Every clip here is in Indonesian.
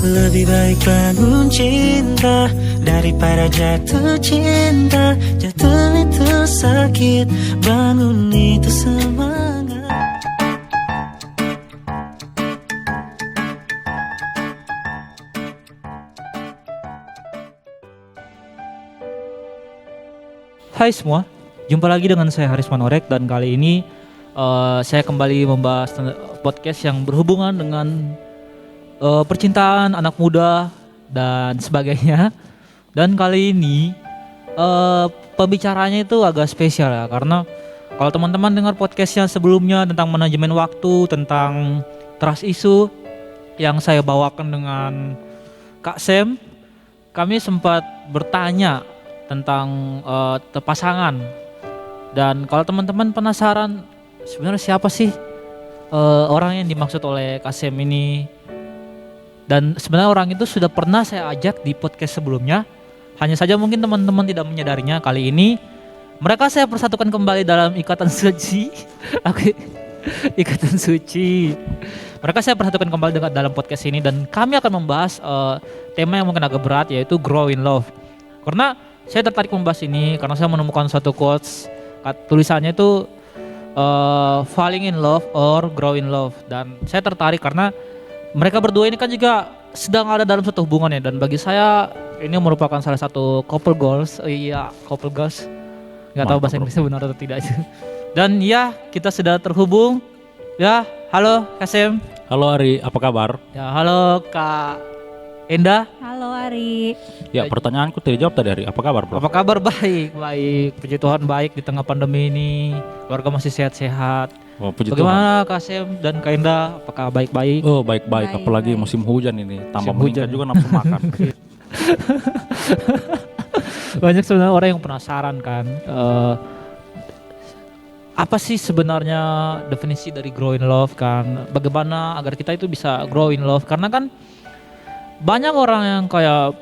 Lebih baik bangun cinta daripada jatuh cinta. Jatuh itu sakit, bangun itu semangat. Hai semua, jumpa lagi dengan saya Haris Manorek dan kali ini saya kembali membahas podcast yang berhubungan dengan percintaan anak muda dan sebagainya. Dan kali ini pembicaranya itu agak spesial ya, karena kalau teman-teman dengar podcastnya sebelumnya tentang manajemen waktu, tentang trust issue yang saya bawakan dengan Kak Sam, kami sempat bertanya tentang pasangan. Dan kalau teman-teman penasaran sebenarnya siapa sih orang yang dimaksud oleh Kasem ini, dan sebenarnya orang itu sudah pernah saya ajak di podcast sebelumnya, hanya saja mungkin teman-teman tidak menyadarinya. Kali ini mereka saya persatukan kembali dalam ikatan suci. Ikatan suci. Mereka saya persatukan kembali dalam podcast ini, dan kami akan membahas tema yang mungkin agak berat, yaitu grow in love. Karena saya tertarik membahas ini karena saya menemukan suatu quotes, tulisannya itu falling in love or grow in love, dan saya tertarik karena mereka berdua ini kan juga sedang ada dalam suatu hubungan ya, dan bagi saya ini merupakan salah satu couple goals. Couple goals, nggak tahu bahasa Inggrisnya benar atau tidak. Dan ya, kita sudah terhubung ya. Halo Kasem. Halo Ari, apa kabar? Ya, halo Kak Enda. Halo Ari. Ya, pertanyaanku tidak jawab tadi Ari. Apa kabar, Bro? Apa kabar? Baik. Puji Tuhan baik di tengah pandemi ini. Keluarga masih sehat-sehat. Oh, puji Bagaimana Kak Sem dan Kak Enda? Apakah baik-baik? Oh, baik-baik. Apalagi baik. musim hujan ini. Tambah Musim meningkat hujan. juga nafsu makan. Banyak sebenarnya orang yang penasaran kan. Apa sih sebenarnya definisi dari grow in love kan? Bagaimana agar kita itu bisa grow in love? Karena kan banyak orang yang kayak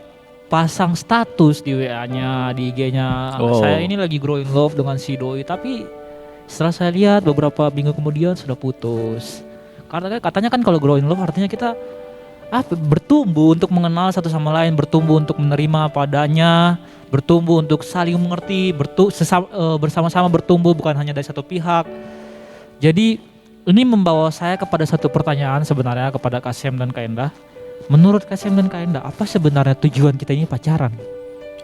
pasang status di WA-nya, di IG-nya, saya ini lagi grow in love dengan si doi, tapi setelah saya lihat beberapa minggu kemudian sudah putus. Karena katanya kan kalau grow in love artinya kita bertumbuh untuk mengenal satu sama lain, bertumbuh untuk menerima padanya, bertumbuh untuk saling mengerti, bersama-sama bertumbuh, bukan hanya dari satu pihak. Jadi ini membawa saya kepada satu pertanyaan sebenarnya kepada Kasem dan Kak Enda. Menurut Kasem dan Kak Enda, apa sebenarnya tujuan kita ini pacaran?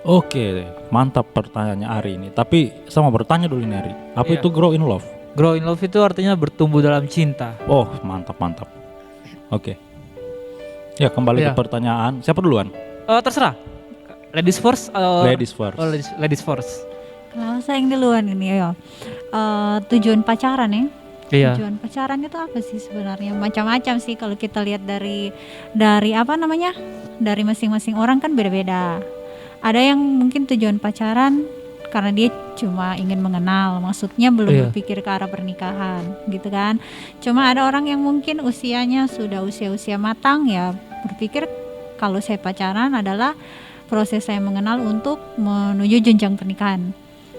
Oke, mantap pertanyaannya Ari ini. Tapi sama bertanya dulu nih Ari. Apa Iya. itu grow in love? Grow in love itu artinya bertumbuh dalam cinta. Oh, mantap. Oke. Ya, kembali ke pertanyaan. Siapa duluan? Terserah. Ladies first. Ladies first. Oh, ladies first. Kalau saya yang duluan ini ya. Tujuan pacaran ya. Iya. Tujuan pacaran itu apa sih sebenarnya? Macam-macam sih kalau kita lihat dari apa namanya? Dari masing-masing orang kan beda-beda. Ada yang mungkin tujuan pacaran karena dia cuma ingin mengenal, maksudnya belum berpikir ke arah pernikahan, gitu kan. Cuma ada orang yang mungkin usianya sudah usia matang ya, berpikir kalau saya pacaran adalah proses saya mengenal untuk menuju jenjang pernikahan.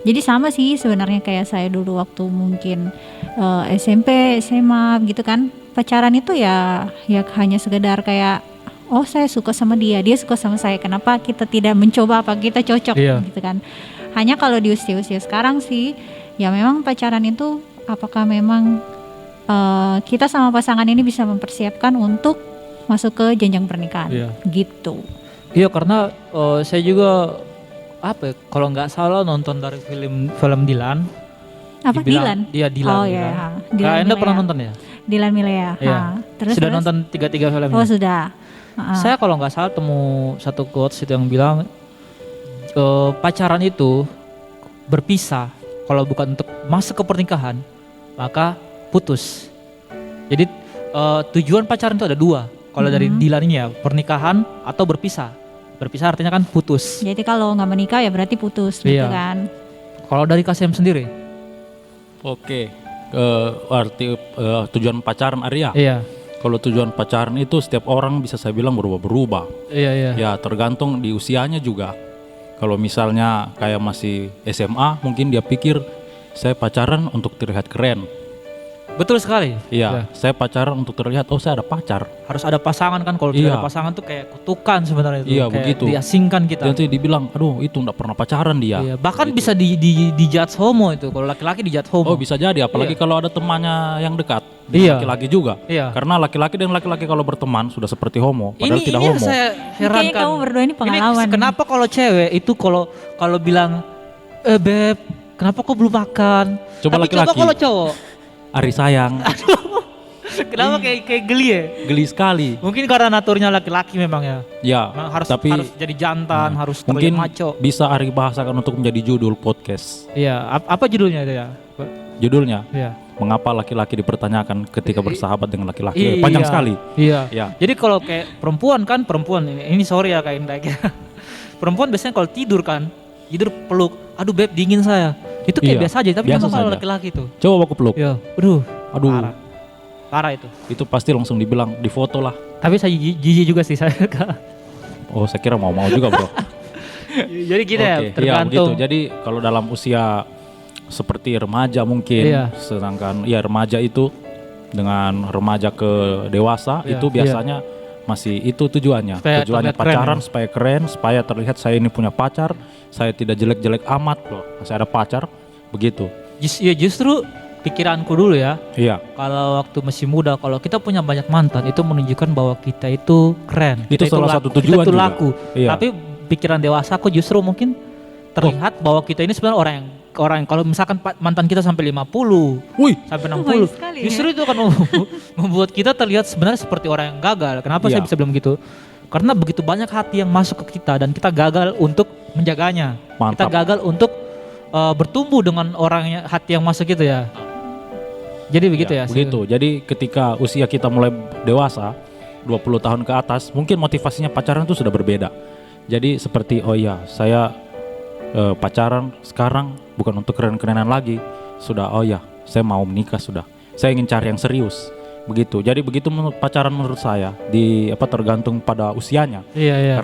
Jadi sama sih sebenarnya kayak saya dulu waktu mungkin SMP, SMA gitu kan. Pacaran itu ya hanya sekedar kayak oh saya suka sama dia suka sama saya. Kenapa kita tidak mencoba apa kita cocok gitu kan. Hanya kalau di usia-usia sekarang sih ya memang pacaran itu apakah memang kita sama pasangan ini bisa mempersiapkan untuk masuk ke jenjang pernikahan gitu. Iya, karena saya juga kalau nggak salah nonton dari film Dilan. Apa Dilan? Iya, Dilan. Oh iya. Kak Enda pernah nonton ya? Dilan Milea. Iya. Terus sudah nonton 3 filmnya? Oh sudah. Saya kalau nggak salah temu satu quotes itu yang bilang pacaran itu berpisah kalau bukan untuk masuk ke pernikahan maka putus. Jadi tujuan pacaran itu ada 2. Kalau dari Dilan ini ya, pernikahan atau berpisah. Berpisah artinya kan putus. Jadi kalau nggak menikah ya berarti putus gitu kan. Kalau dari Kasem sendiri? Oke. Arti tujuan pacaran Arya. Iya. Kalau tujuan pacaran itu setiap orang bisa saya bilang berubah-berubah. Iya. Ya tergantung di usianya juga. Kalau misalnya kayak masih SMA, mungkin dia pikir saya pacaran untuk terlihat keren. Betul sekali. Iya, saya pacaran untuk terlihat oh saya ada pacar. Harus ada pasangan kan, kalau Iya. tidak ada pasangan tuh kayak kutukan sebenarnya itu. Iya, Kayak begitu. diasingkan kita. Nanti dibilang, aduh itu enggak pernah pacaran dia. Iya, bahkan Gitu. bisa di judge homo itu. Kalau laki-laki di judge homo. Oh bisa jadi, apalagi Iya. kalau ada temannya yang dekat. Iya. Laki-laki juga. Iya. Karena laki-laki dan laki-laki kalau berteman sudah seperti homo, padahal Ini tidak yang homo. saya herankan. Kayaknya kamu berdua ini pengalaman. Kenapa kalau cewek itu kalau bilang, beb, kenapa kok belum makan? Coba Tapi laki-laki. coba kalau cowok, Ari sayang, kenapa kayak geli ya? geli sekali. Mungkin karena naturnya laki-laki memang ya. Ya, Memang harus tapi jadi jantan, harus mungkin terlihat maco. bisa Ari bahasakan untuk menjadi judul podcast. Iya, apa judulnya itu ya? Judulnya, Iya. mengapa laki-laki dipertanyakan ketika bersahabat dengan laki-laki. Panjang Iya. sekali. Iya. Ya. Jadi kalau kayak perempuan ini sorry ya kayak Indra. Perempuan biasanya kalau tidur peluk, aduh beb dingin saya. Itu kayak Iya, biasa aja, tapi biasa kenapa kalau saja. laki-laki tuh? Coba aku peluk. Ya, aduh, Aduh, parah itu. itu pasti langsung dibilang di foto lah. Tapi saya jijik juga sih saya. Oh, saya kira mau juga, Bro. Jadi gitu ya, Oke, iya tergantung. begitu. Jadi kalau dalam usia seperti remaja mungkin, Iya. sedangkan ya remaja itu dengan remaja ke dewasa Iya, itu biasanya masih itu tujuannya. Supaya Tujuannya terlihat keren, pacaran ya. supaya keren, supaya terlihat saya ini punya pacar, saya tidak jelek-jelek amat loh. Saya ada pacar, begitu. Justru pikiranku dulu ya, Iya. kalau waktu masih muda, kalau kita punya banyak mantan itu menunjukkan bahwa kita itu keren. Itu Kita salah laku, satu tujuan kita itu juga. laku. Iya. Tapi pikiran dewasa aku justru mungkin terlihat bahwa kita ini sebenarnya orang yang kalau misalkan mantan kita sampai 50, Wih, sampai Oh, 60, baik sekali ya. justru itu akan membuat kita terlihat sebenarnya seperti orang yang gagal. Kenapa Iya. saya bisa bilang gitu? Karena begitu banyak hati yang masuk ke kita dan kita gagal untuk menjaganya. Kita mantap. gagal untuk bertumbuh dengan hati yang masuk itu ya. Jadi begitu ya. Begitu. Jadi ketika usia kita mulai dewasa, 20 tahun ke atas, mungkin motivasinya pacaran itu sudah berbeda. Jadi seperti oh iya, saya pacaran sekarang bukan untuk keren-kerenan lagi. Sudah oh ya, saya mau menikah sudah. Saya ingin cari yang serius. Begitu. Jadi begitu pacaran menurut saya tergantung pada usianya. Iya, iya.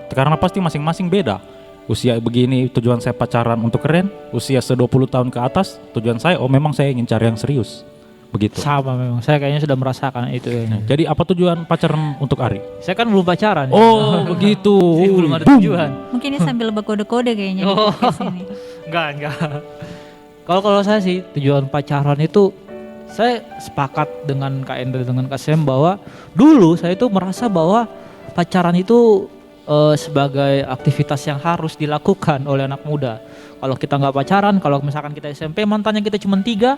Karena pasti masing-masing beda. Usia begini tujuan saya pacaran untuk keren, usia 20 tahun ke atas tujuan saya memang saya ingin cari yang serius. Begitu. Sama memang. Saya kayaknya sudah merasakan itu. Jadi apa tujuan pacaran untuk Ari? Saya kan belum pacaran. ya. Oh begitu. Jadi belum ada Boom. tujuan. Mungkin ini sambil berkode-kode kayaknya di Oh. podcast ini. Enggak. Kalau saya sih tujuan pacaran itu saya sepakat dengan Kak Enda dengan Kak Sem bahwa dulu saya itu merasa bahwa pacaran itu sebagai aktivitas yang harus dilakukan oleh anak muda. Kalau kita nggak pacaran, kalau misalkan kita SMP mantannya kita cuma 3,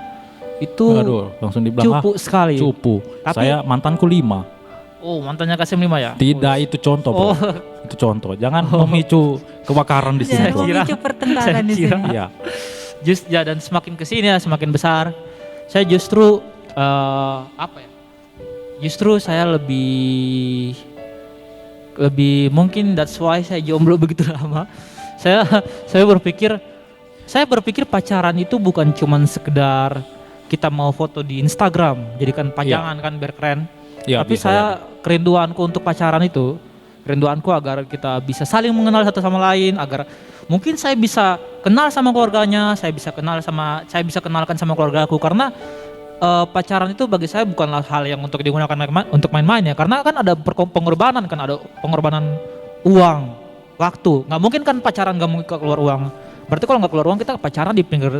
itu Aduh, langsung dibilang cupu sekali. cupu. Tapi- Saya mantanku 5. Oh, mantannya Kak Sem 5 ya? Tidak, itu contoh, Bro. Oh, Itu contoh. Jangan memicu kebakaran di sini. Jangan Bro. memicu pertengkaran saya di kira. sini. Iya. dan semakin kesini ya semakin besar. Saya justru Justru saya lebih mungkin that's why saya jomblo begitu lama. Saya berpikir pacaran itu bukan cuman sekedar kita mau foto di Instagram, jadikan pajangan kan biar keren. Iya, Tapi bisa saya kerinduanku untuk pacaran itu, kerinduanku agar kita bisa saling mengenal satu sama lain, agar mungkin saya bisa kenal sama keluarganya, saya bisa kenalkan sama keluargaku, karena pacaran itu bagi saya bukanlah hal yang untuk digunakan untuk main-main ya, karena kan ada pengorbanan, kan ada pengorbanan uang, waktu. Nggak mungkin kan pacaran nggak mungkin keluar uang. Berarti kalau nggak keluar uang kita pacaran di pinggir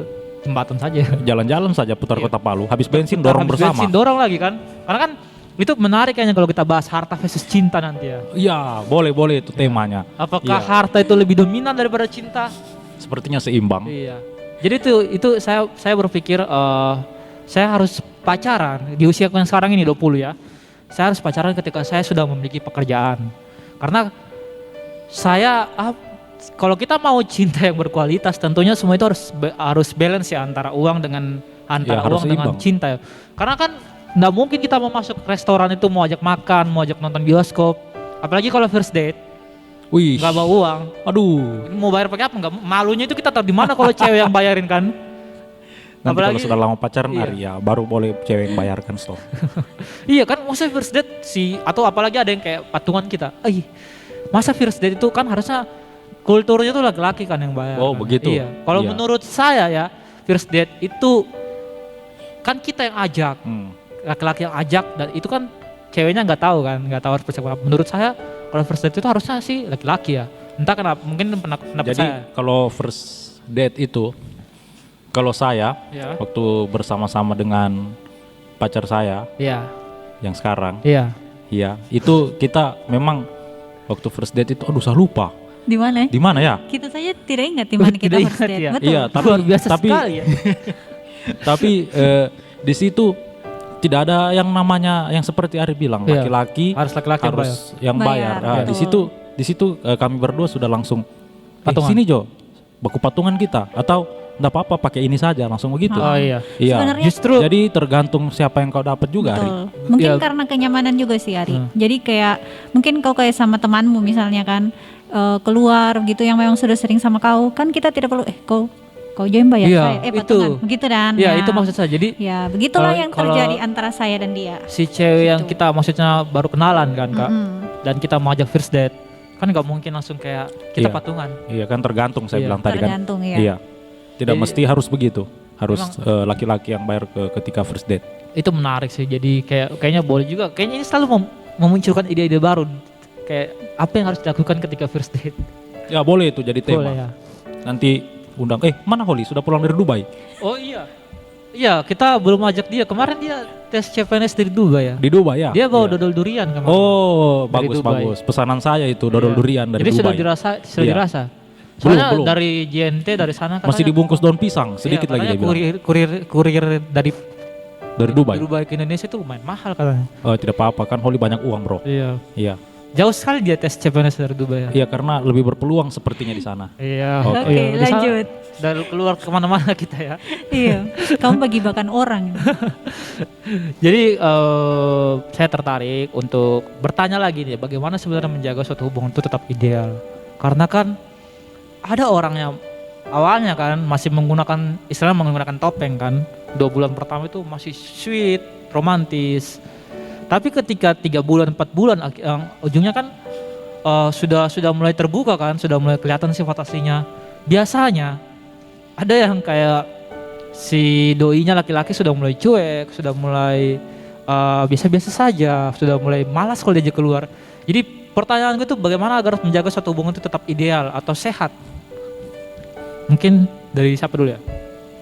jembatan saja. Jalan-jalan saja putar Iya. kota Palu. Habis bensin dorong Habis bersama. bensin, dorong lagi kan, karena kan itu menarik kayaknya kalau kita bahas harta versus cinta nanti ya. Iya, boleh itu temanya. Apakah Iya. harta itu lebih dominan daripada cinta? Sepertinya seimbang. Iya. Jadi itu saya berpikir saya harus pacaran di usia yang sekarang ini 20 ya. Saya harus pacaran ketika saya sudah memiliki pekerjaan. Karena kalau kita mau cinta yang berkualitas, tentunya semua itu harus balance ya, antara uang dengan harus uang dengan seimbang. cinta ya. Karena kan nggak mungkin kita mau masuk restoran itu mau ajak makan, mau ajak nonton bioskop, apalagi kalau first date Wih. nggak bawa uang. Aduh. Mau bayar pakai apa? Nggak, malunya itu kita tahu di mana kalau cewek yang bayarin kan. Nanti Apalagi- kalau sudah lama pacaran iya. Ari ya baru boleh cewek yang bayarkan stop. Iya kan, masa first date atau apalagi ada yang kayak patungan kita. Masa first date itu kan harusnya kulturnya tuh laki-laki kan yang bayar. Oh, kan. begitu. Iya. Kalau Iya. menurut saya ya, first date itu kan kita yang ajak, Hmm. laki-laki yang ajak, dan itu kan ceweknya nggak tahu kan, nggak tahu harus persiapan apa. Menurut saya kalau first date itu harusnya sih laki-laki ya. Entah kenapa, mungkin pendapat Jadi saya. kalau first date itu, kalau saya Iya, waktu bersama-sama dengan pacar saya iya, yang sekarang, iya. iya, itu kita memang waktu first date itu, aduh saya lupa Di mana? di mana ya. Kita saja tidak ingat di mana kita Tidak first ingat date. ya? Betul. Iya, Luar biasa tapi sekali ya. tapi di situ tidak ada yang namanya yang seperti Ari bilang, Iya. laki-laki Harus laki-laki yang bayar. harus yang bayar. Bayar, Ah, betul. di situ kami berdua sudah langsung Patungan. sini Jo, baku patungan kita, atau enggak apa-apa pakai ini saja, langsung begitu. Oh iya. Iya. Sebenarnya Justru Jadi tergantung siapa yang kau dapat juga, Ari. betul. Mungkin Ya. karena kenyamanan juga sih Ari. Hmm. Jadi kayak mungkin kau kayak sama temanmu misalnya kan keluar gitu yang memang sudah sering sama kau, kan kita tidak perlu kau join bayar Iya, saya patungan itu. begitu dan ya itu maksud saya. Jadi ya begitulah Kalau- yang kalau- terjadi antara saya dan dia. si cewek yang Gitu. kita maksudnya baru kenalan kan Kak, Mm-mm. dan kita mau ajak first date, kan nggak mungkin langsung kayak kita Iya. patungan. Iya kan tergantung saya Iya. bilang tadi kan. Tergantung ya. Iya. Tidak Jadi- mesti harus begitu. Harus Memang- laki-laki yang bayar ketika first date. Itu menarik sih. Jadi kayaknya boleh juga. Kayaknya ini selalu memunculkan ide-ide baru. Kayak apa yang harus dilakukan ketika first date. Ya boleh itu jadi tema. Boleh ya. Nanti undang, mana Holly sudah pulang dari Dubai? Oh iya. Iya, kita belum ajak dia. Kemarin dia tes CPNS dari Dubai ya. Di Dubai ya? Dia bawa Iya. dodol durian kemarin. Oh, Dari bagus Dubai. bagus. Pesanan saya itu dodol Iya. durian dari Jadi Dubai. sudah dirasa. Iya. Soalnya Belum. dari JNT dari sana Masih katanya- dibungkus daun pisang, sedikit Iya, lagi dia katanya bilang. kurir dari Dari Dubai. ke Indonesia itu lumayan mahal katanya. Oh, tidak apa-apa kan Holly banyak uang, Bro. Iya. Iya. Jauh sekali dia tes CPNS dari Dubai ya. Iya, karena lebih berpeluang sepertinya di sana. Iya. Oke. Oh, Oke, iya. Di sana lanjut. Dan keluar kemana-mana kita ya. Iya, kamu bagi bahkan orang. Jadi saya tertarik untuk bertanya lagi nih, bagaimana sebenarnya menjaga suatu hubungan itu tetap ideal? Karena kan ada orang yang awalnya kan masih menggunakan istilahnya menggunakan topeng kan, 2 bulan pertama itu masih sweet, romantis. Tapi ketika 3 bulan, 4 bulan, ujungnya kan sudah mulai terbuka kan, sudah mulai kelihatan sifat aslinya. Biasanya ada yang kayak si doinya laki-laki sudah mulai cuek, sudah mulai biasa-biasa saja, sudah mulai malas kalau diajak keluar. Jadi pertanyaan gue tuh bagaimana agar menjaga suatu hubungan itu tetap ideal atau sehat? Mungkin dari siapa dulu ya?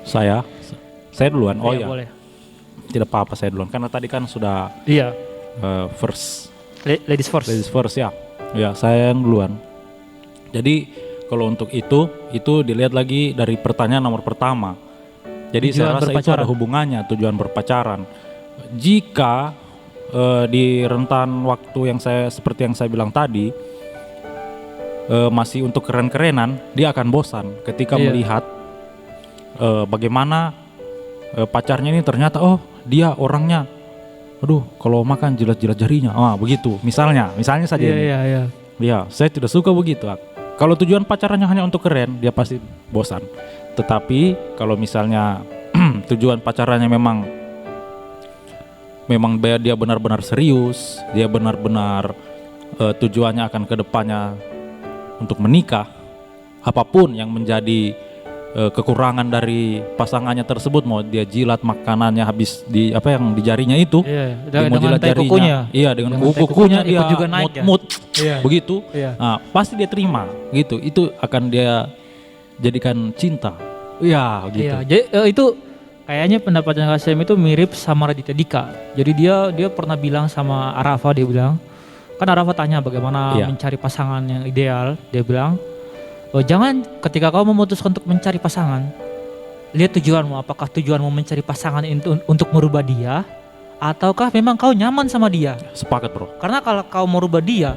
Saya duluan. Oh Iya, iya. boleh. Tidak apa-apa saya duluan. Karena tadi kan sudah Iya, first ladies first. ladies first ya. Ya, saya yang duluan. Jadi kalau untuk itu dilihat lagi dari pertanyaan nomor pertama. Jadi Tujuan saya rasa itu berpacaran. ada hubungannya, tujuan berpacaran. Jika di rentan waktu yang seperti yang saya bilang tadi masih untuk keren-kerenan, dia akan bosan ketika Iya. melihat bagaimana pacarnya ini ternyata dia orangnya, aduh kalau makan jilat-jilat jarinya, begitu. Misalnya saja Iya, ini. iya, iya. Ya, saya tidak suka begitu. Kalau tujuan pacarannya hanya untuk keren, dia pasti bosan. Tetapi kalau misalnya tujuan pacarannya memang dia benar-benar serius, dia benar-benar tujuannya akan ke depannya untuk menikah, apapun yang menjadi kekurangan dari pasangannya tersebut, mau dia jilat makanannya habis di yang di jarinya itu, Iya, dia mau dengan jilat tai jarinya, kukunya. iya dengan Dengan tai kukunya dia ikut juga naik ya. mut Iya. begitu. Iya. Nah, pasti dia terima gitu. Itu akan dia jadikan cinta. Iya, gitu. Iya, jadi itu kayaknya pendapatnya Kasim itu mirip sama Raditya Dika. Jadi dia pernah bilang sama Arafa, dia bilang, kan Arafa tanya bagaimana Iya. mencari pasangan yang ideal. Dia bilang, jangan ketika kau memutuskan untuk mencari pasangan, lihat tujuanmu. Apakah tujuanmu mencari pasangan itu untuk merubah dia, ataukah memang kau nyaman sama dia? Sepakat, Bro. Karena kalau kau merubah dia,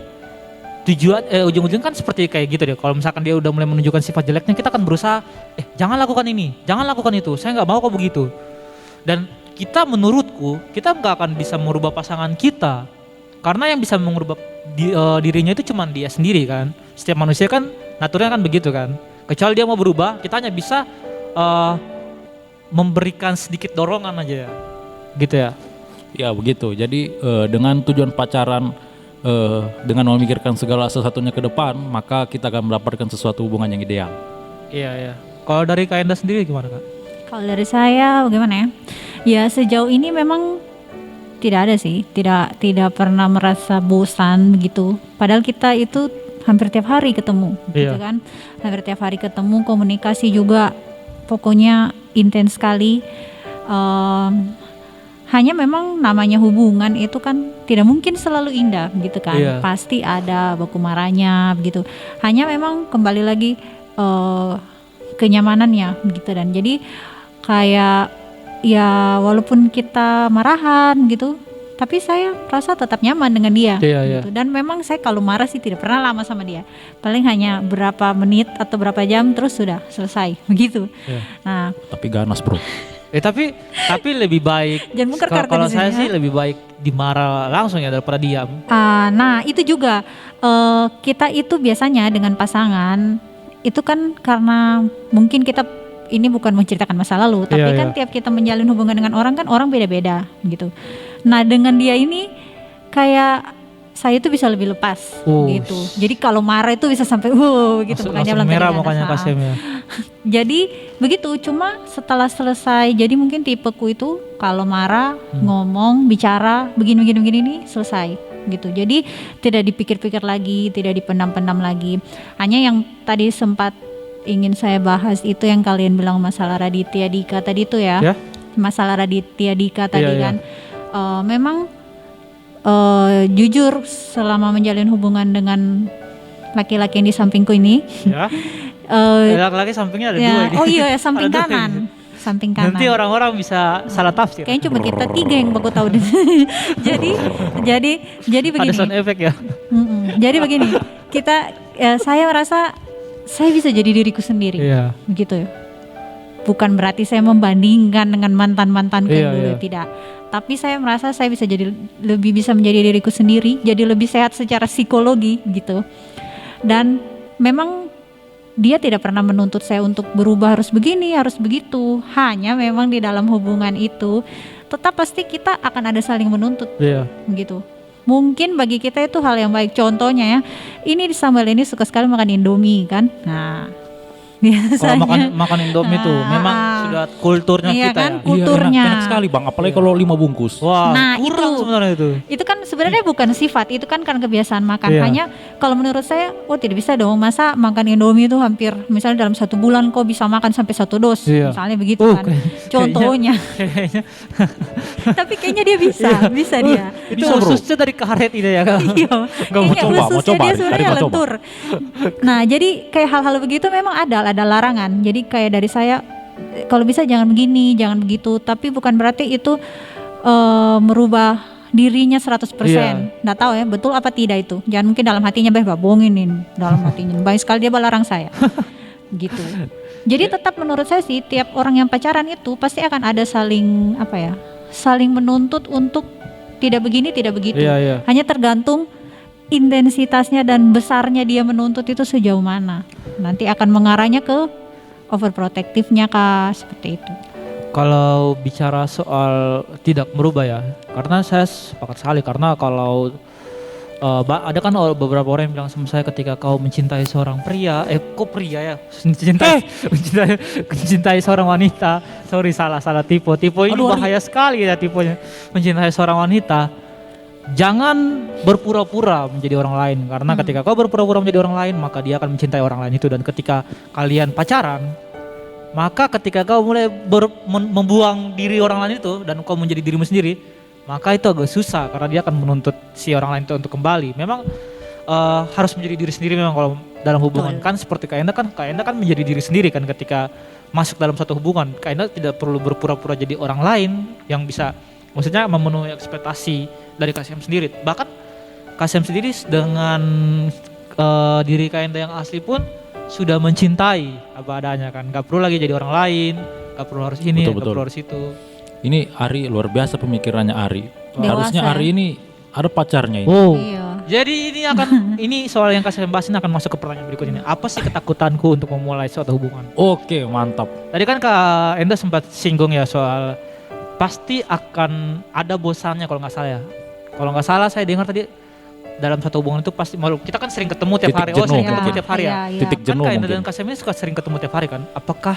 tujuan ujung-ujung kan seperti kayak gitu deh. Kalau misalkan dia udah mulai menunjukkan sifat jeleknya, kita akan berusaha jangan lakukan ini, jangan lakukan itu, saya nggak mau kok begitu. Dan menurutku kita nggak akan bisa merubah pasangan kita, karena yang bisa mengubah dirinya itu cuma dia sendiri kan. Setiap manusia kan naturnya kan begitu kan. Kecuali dia mau berubah, kita hanya bisa memberikan sedikit dorongan aja, gitu ya. Ya begitu. Jadi dengan tujuan pacaran, dengan memikirkan segala sesuatunya ke depan, maka kita akan mendapatkan sesuatu hubungan yang ideal. Iya, iya. Kalau dari Kak Enda sendiri gimana Kak? Kalau dari saya bagaimana ya? Ya sejauh ini memang tidak ada sih, tidak pernah merasa bosan begitu. Padahal kita itu hampir tiap hari ketemu, gitu Iya. kan? Hampir tiap hari ketemu, komunikasi juga pokoknya intens sekali. Hanya memang namanya hubungan itu kan tidak mungkin selalu indah gitu kan. Iya. Pasti ada baku marahnya begitu. Hanya memang kembali lagi kenyamanannya begitu. Dan jadi kayak ya walaupun kita marahan gitu, tapi saya rasa tetap nyaman dengan dia Iya. gitu. Dan memang saya kalau marah sih tidak pernah lama sama dia. Paling hanya berapa menit atau berapa jam terus sudah selesai begitu. Iya. Nah, Tapi ganas bro. Tapi lebih baik. Jangan mungkar Kalau kartu di saya sini, sih ya. lebih baik dimarah langsung ya daripada diam. nah itu juga kita itu biasanya dengan pasangan itu kan karena mungkin kita ini bukan menceritakan masa lalu, tapi Iya, kan iya. tiap kita menjalin hubungan dengan orang kan orang beda-beda gitu. Nah dengan dia ini kayak saya itu bisa lebih lepas gitu. Jadi kalau marah itu bisa sampai gitu. Langsung bilang merah tadi makanya ganas. Kasem ya. Jadi begitu, cuma setelah selesai, jadi mungkin tipeku itu kalau marah, ngomong, bicara, begini ini selesai gitu. Jadi tidak dipikir-pikir lagi, tidak dipendam-pendam lagi. Hanya yang tadi sempat ingin saya bahas itu yang kalian bilang masalah Raditya Dika tadi itu ya. Ya? Masalah Raditya Dika tadi Iya, iya. kan. Memang jujur selama menjalin hubungan dengan laki-laki yang di sampingku ini Ya. Laki-laki sampingnya ada ya, dua ini. oh iya ya, samping Ada dua kanan. ini. Samping kanan. Nanti orang-orang bisa salah tafsir. Kayaknya cuma kita tiga yang bagus tahu. jadi Ada sound begini. effect ya. Jadi begini, saya merasa saya bisa jadi diriku sendiri. Iya. Begitu ya. Bukan berarti saya membandingkan dengan mantan-mantanku yang Iya, dulu, iya. tidak. Tapi saya merasa saya bisa lebih bisa menjadi diriku sendiri, jadi lebih sehat secara psikologi gitu. Dan memang dia tidak pernah menuntut saya untuk berubah harus begini, harus begitu. Hanya memang di dalam hubungan itu tetap pasti kita akan ada saling menuntut Iya. gitu. Mungkin bagi kita itu hal yang baik. Contohnya ya, ini di Samuel ini suka sekali makan Indomie kan. Nah, Kalau biasanya makan Indomie tuh memang sudah kulturnya Iya kita kan, ya. kulturnya. Iya, enak sekali bang, apalagi kalau 5 bungkus. Wah, Nah, kurang itu. sebenarnya itu. itu kan sebenarnya bukan sifat, itu kan karena kebiasaan makan. Iya. Hanya kalau menurut saya, tidak bisa dong, masa makan Indomie itu hampir misalnya dalam 1 bulan kok bisa makan sampai 1 dos, Iya. misalnya begitu kan. Kayaknya- Contohnya, Kayaknya tapi kayaknya dia bisa dia. itu Bisa, bro. khususnya dari karet ini ya kan. Iya, mau kayaknya coba, mau khususnya coba, dia Ari sebenarnya mau coba. lentur. Nah, jadi kayak hal-hal begitu memang ada larangan. Jadi kayak dari saya, kalau bisa jangan begini, jangan begitu. Tapi bukan berarti itu merubah dirinya 100%. Iya. Nggak tahu ya, betul apa tidak itu. Jangan mungkin dalam hatinya babongin ini, dalam hatinya. Baik sekali dia balarang saya. Gitu. Jadi tetap menurut saya sih tiap orang yang pacaran itu pasti akan ada saling saling menuntut untuk tidak begini, tidak begitu. Iya. Hanya tergantung intensitasnya dan besarnya dia menuntut itu sejauh mana. Nanti akan mengarahnya ke overprotective-nya kah, seperti itu. Kalau bicara soal tidak merubah ya, karena saya sepakat sekali karena kalau ada kan beberapa orang yang bilang sama saya ketika kau mencintai seorang pria, kok pria ya, mencintai seorang wanita, sorry salah tipe ini Aduh, bahaya sekali ya tipenya, mencintai seorang wanita, jangan berpura-pura menjadi orang lain karena ketika kau berpura-pura menjadi orang lain maka dia akan mencintai orang lain itu, dan ketika kalian pacaran maka ketika kau mulai membuang diri orang lain itu dan kau menjadi dirimu sendiri, maka itu agak susah karena dia akan menuntut si orang lain itu untuk kembali. Memang harus menjadi diri sendiri memang kalau dalam hubungan. Kan seperti Kak Enda kan menjadi diri sendiri kan ketika masuk dalam satu hubungan. Kak Enda tidak perlu berpura-pura jadi orang lain yang bisa maksudnya memenuhi ekspektasi dari Kasem sendiri. Bahkan Kasem sendiri dengan diri Kak Enda yang asli pun sudah mencintai apa adanya kan, gak perlu lagi jadi orang lain, gak perlu harus ini, Betul, gak perlu harus itu. Ini Ari luar biasa pemikirannya Ari. Dewasa. Harusnya Ari ini ada pacarnya ini. Oh, Iya. jadi ini akan ini soal yang kasih bahas ini akan masuk ke pertanyaan berikutnya. Apa sih ketakutanku untuk memulai suatu hubungan? Oke, mantap. Tadi kan Kak Enda sempat singgung ya soal pasti akan ada bosannya kalau nggak salah ya. Kalau nggak salah saya dengar tadi dalam satu hubungan itu pasti malu. Kita kan sering ketemu tiap Titik hari. jenuh Sering mungkin. ketemu tiap hari ya. Iya. Titik Kan jenuh Kak Enda mungkin. dan Kak Sam ini suka sering ketemu tiap hari kan. Apakah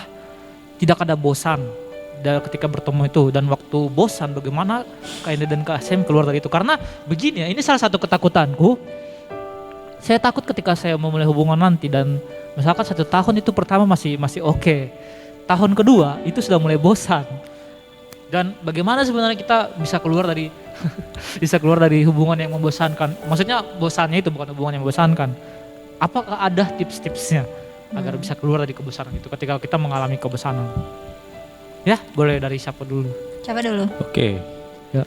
tidak ada bosan ketika bertemu itu, dan waktu bosan bagaimana Kak Enda dan Kak Asem keluar dari itu. Karena begini ya, ini salah satu ketakutanku. Saya takut ketika saya memulai hubungan nanti dan misalkan 1 tahun itu pertama masih oke. Tahun kedua itu sudah mulai bosan. Dan bagaimana sebenarnya kita bisa keluar dari bisa keluar dari hubungan yang membosankan. Maksudnya bosannya itu bukan hubungan yang membosankan. Apakah ada tips-tipsnya agar bisa keluar dari kebosanan itu ketika kita mengalami kebosanan? Ya, boleh dari siapa dulu? Siapa dulu? Oke.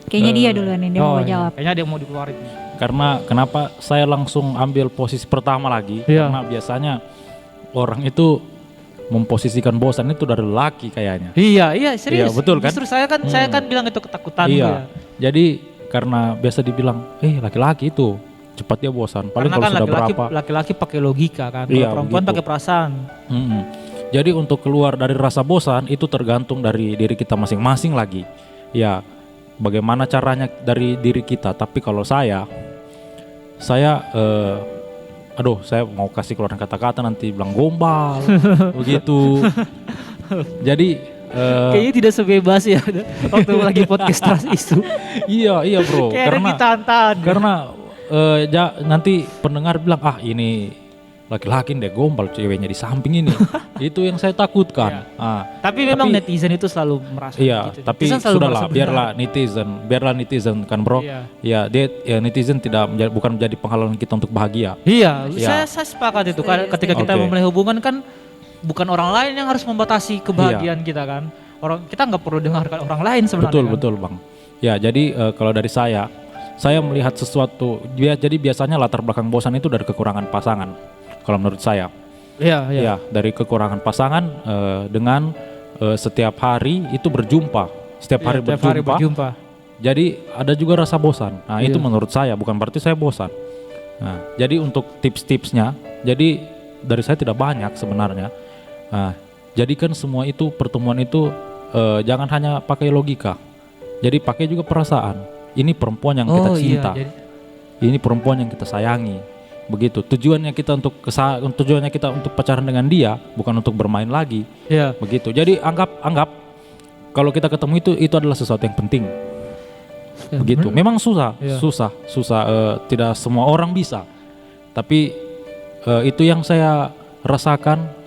Kayaknya dia duluan nih, dia mau iya. jawab. Kayaknya dia mau dikeluarin. Karena kenapa saya langsung ambil posisi pertama lagi? Iya. Karena biasanya orang itu memposisikan bosan itu dari lelaki kayaknya. Iya, serius. Iya, betul kan? Justru saya kan bilang itu ketakutan. Iya. Jadi karena biasa dibilang, laki-laki itu cepat dia bosan. Paling Karena kalau kan sudah berapa? laki-laki pakai logika kan, kalau Iya, perempuan begitu. pakai perasaan. Mm-mm. Jadi untuk keluar dari rasa bosan itu tergantung dari diri kita masing-masing lagi. Ya, bagaimana caranya dari diri kita. Tapi kalau saya saya mau kasih keluaran kata-kata nanti bilang gombal begitu. Jadi Kayaknya tidak sebebas ya waktu lagi podcast Trust Isu. iya bro, Kayak ada ditahan-tahan. karena nanti pendengar bilang ini laki-laki deh gombal, ceweknya di samping ini. Itu yang saya takutkan. Tapi memang netizen itu selalu merasa Iya, gitu. tapi Netizen selalu sudahlah, merasa biarlah netizen kan bro. Iya. Ya netizen bukan menjadi penghalang kita untuk bahagia. Iya, Iya. saya sepakat itu. Ketika kita Oke. memulai hubungan kan bukan orang lain yang harus membatasi kebahagiaan kita kan. Kita nggak perlu dengarkan orang lain sebenarnya. Betul bang. Ya jadi kalau dari saya melihat sesuatu. Jadi biasanya latar belakang bosan itu dari kekurangan pasangan. Kalau menurut saya. Iya. Ya dari kekurangan pasangan dengan setiap hari itu berjumpa. Setiap hari berjumpa. Jadi ada juga rasa bosan. Nah itu menurut saya, bukan berarti saya bosan. Nah jadi untuk tips-tipsnya, jadi dari saya tidak banyak sebenarnya. Nah jadikan semua itu pertemuan itu jangan hanya pakai logika. Jadi pakai juga perasaan. Ini perempuan yang kita cinta. Ini perempuan yang kita sayangi. Begitu. Tujuannya kita untuk pacaran dengan dia, bukan untuk bermain lagi. Iya. Begitu. Jadi anggap kalau kita ketemu itu adalah sesuatu yang penting. Begitu. Memang susah. Tidak semua orang bisa. Tapi itu yang saya rasakan.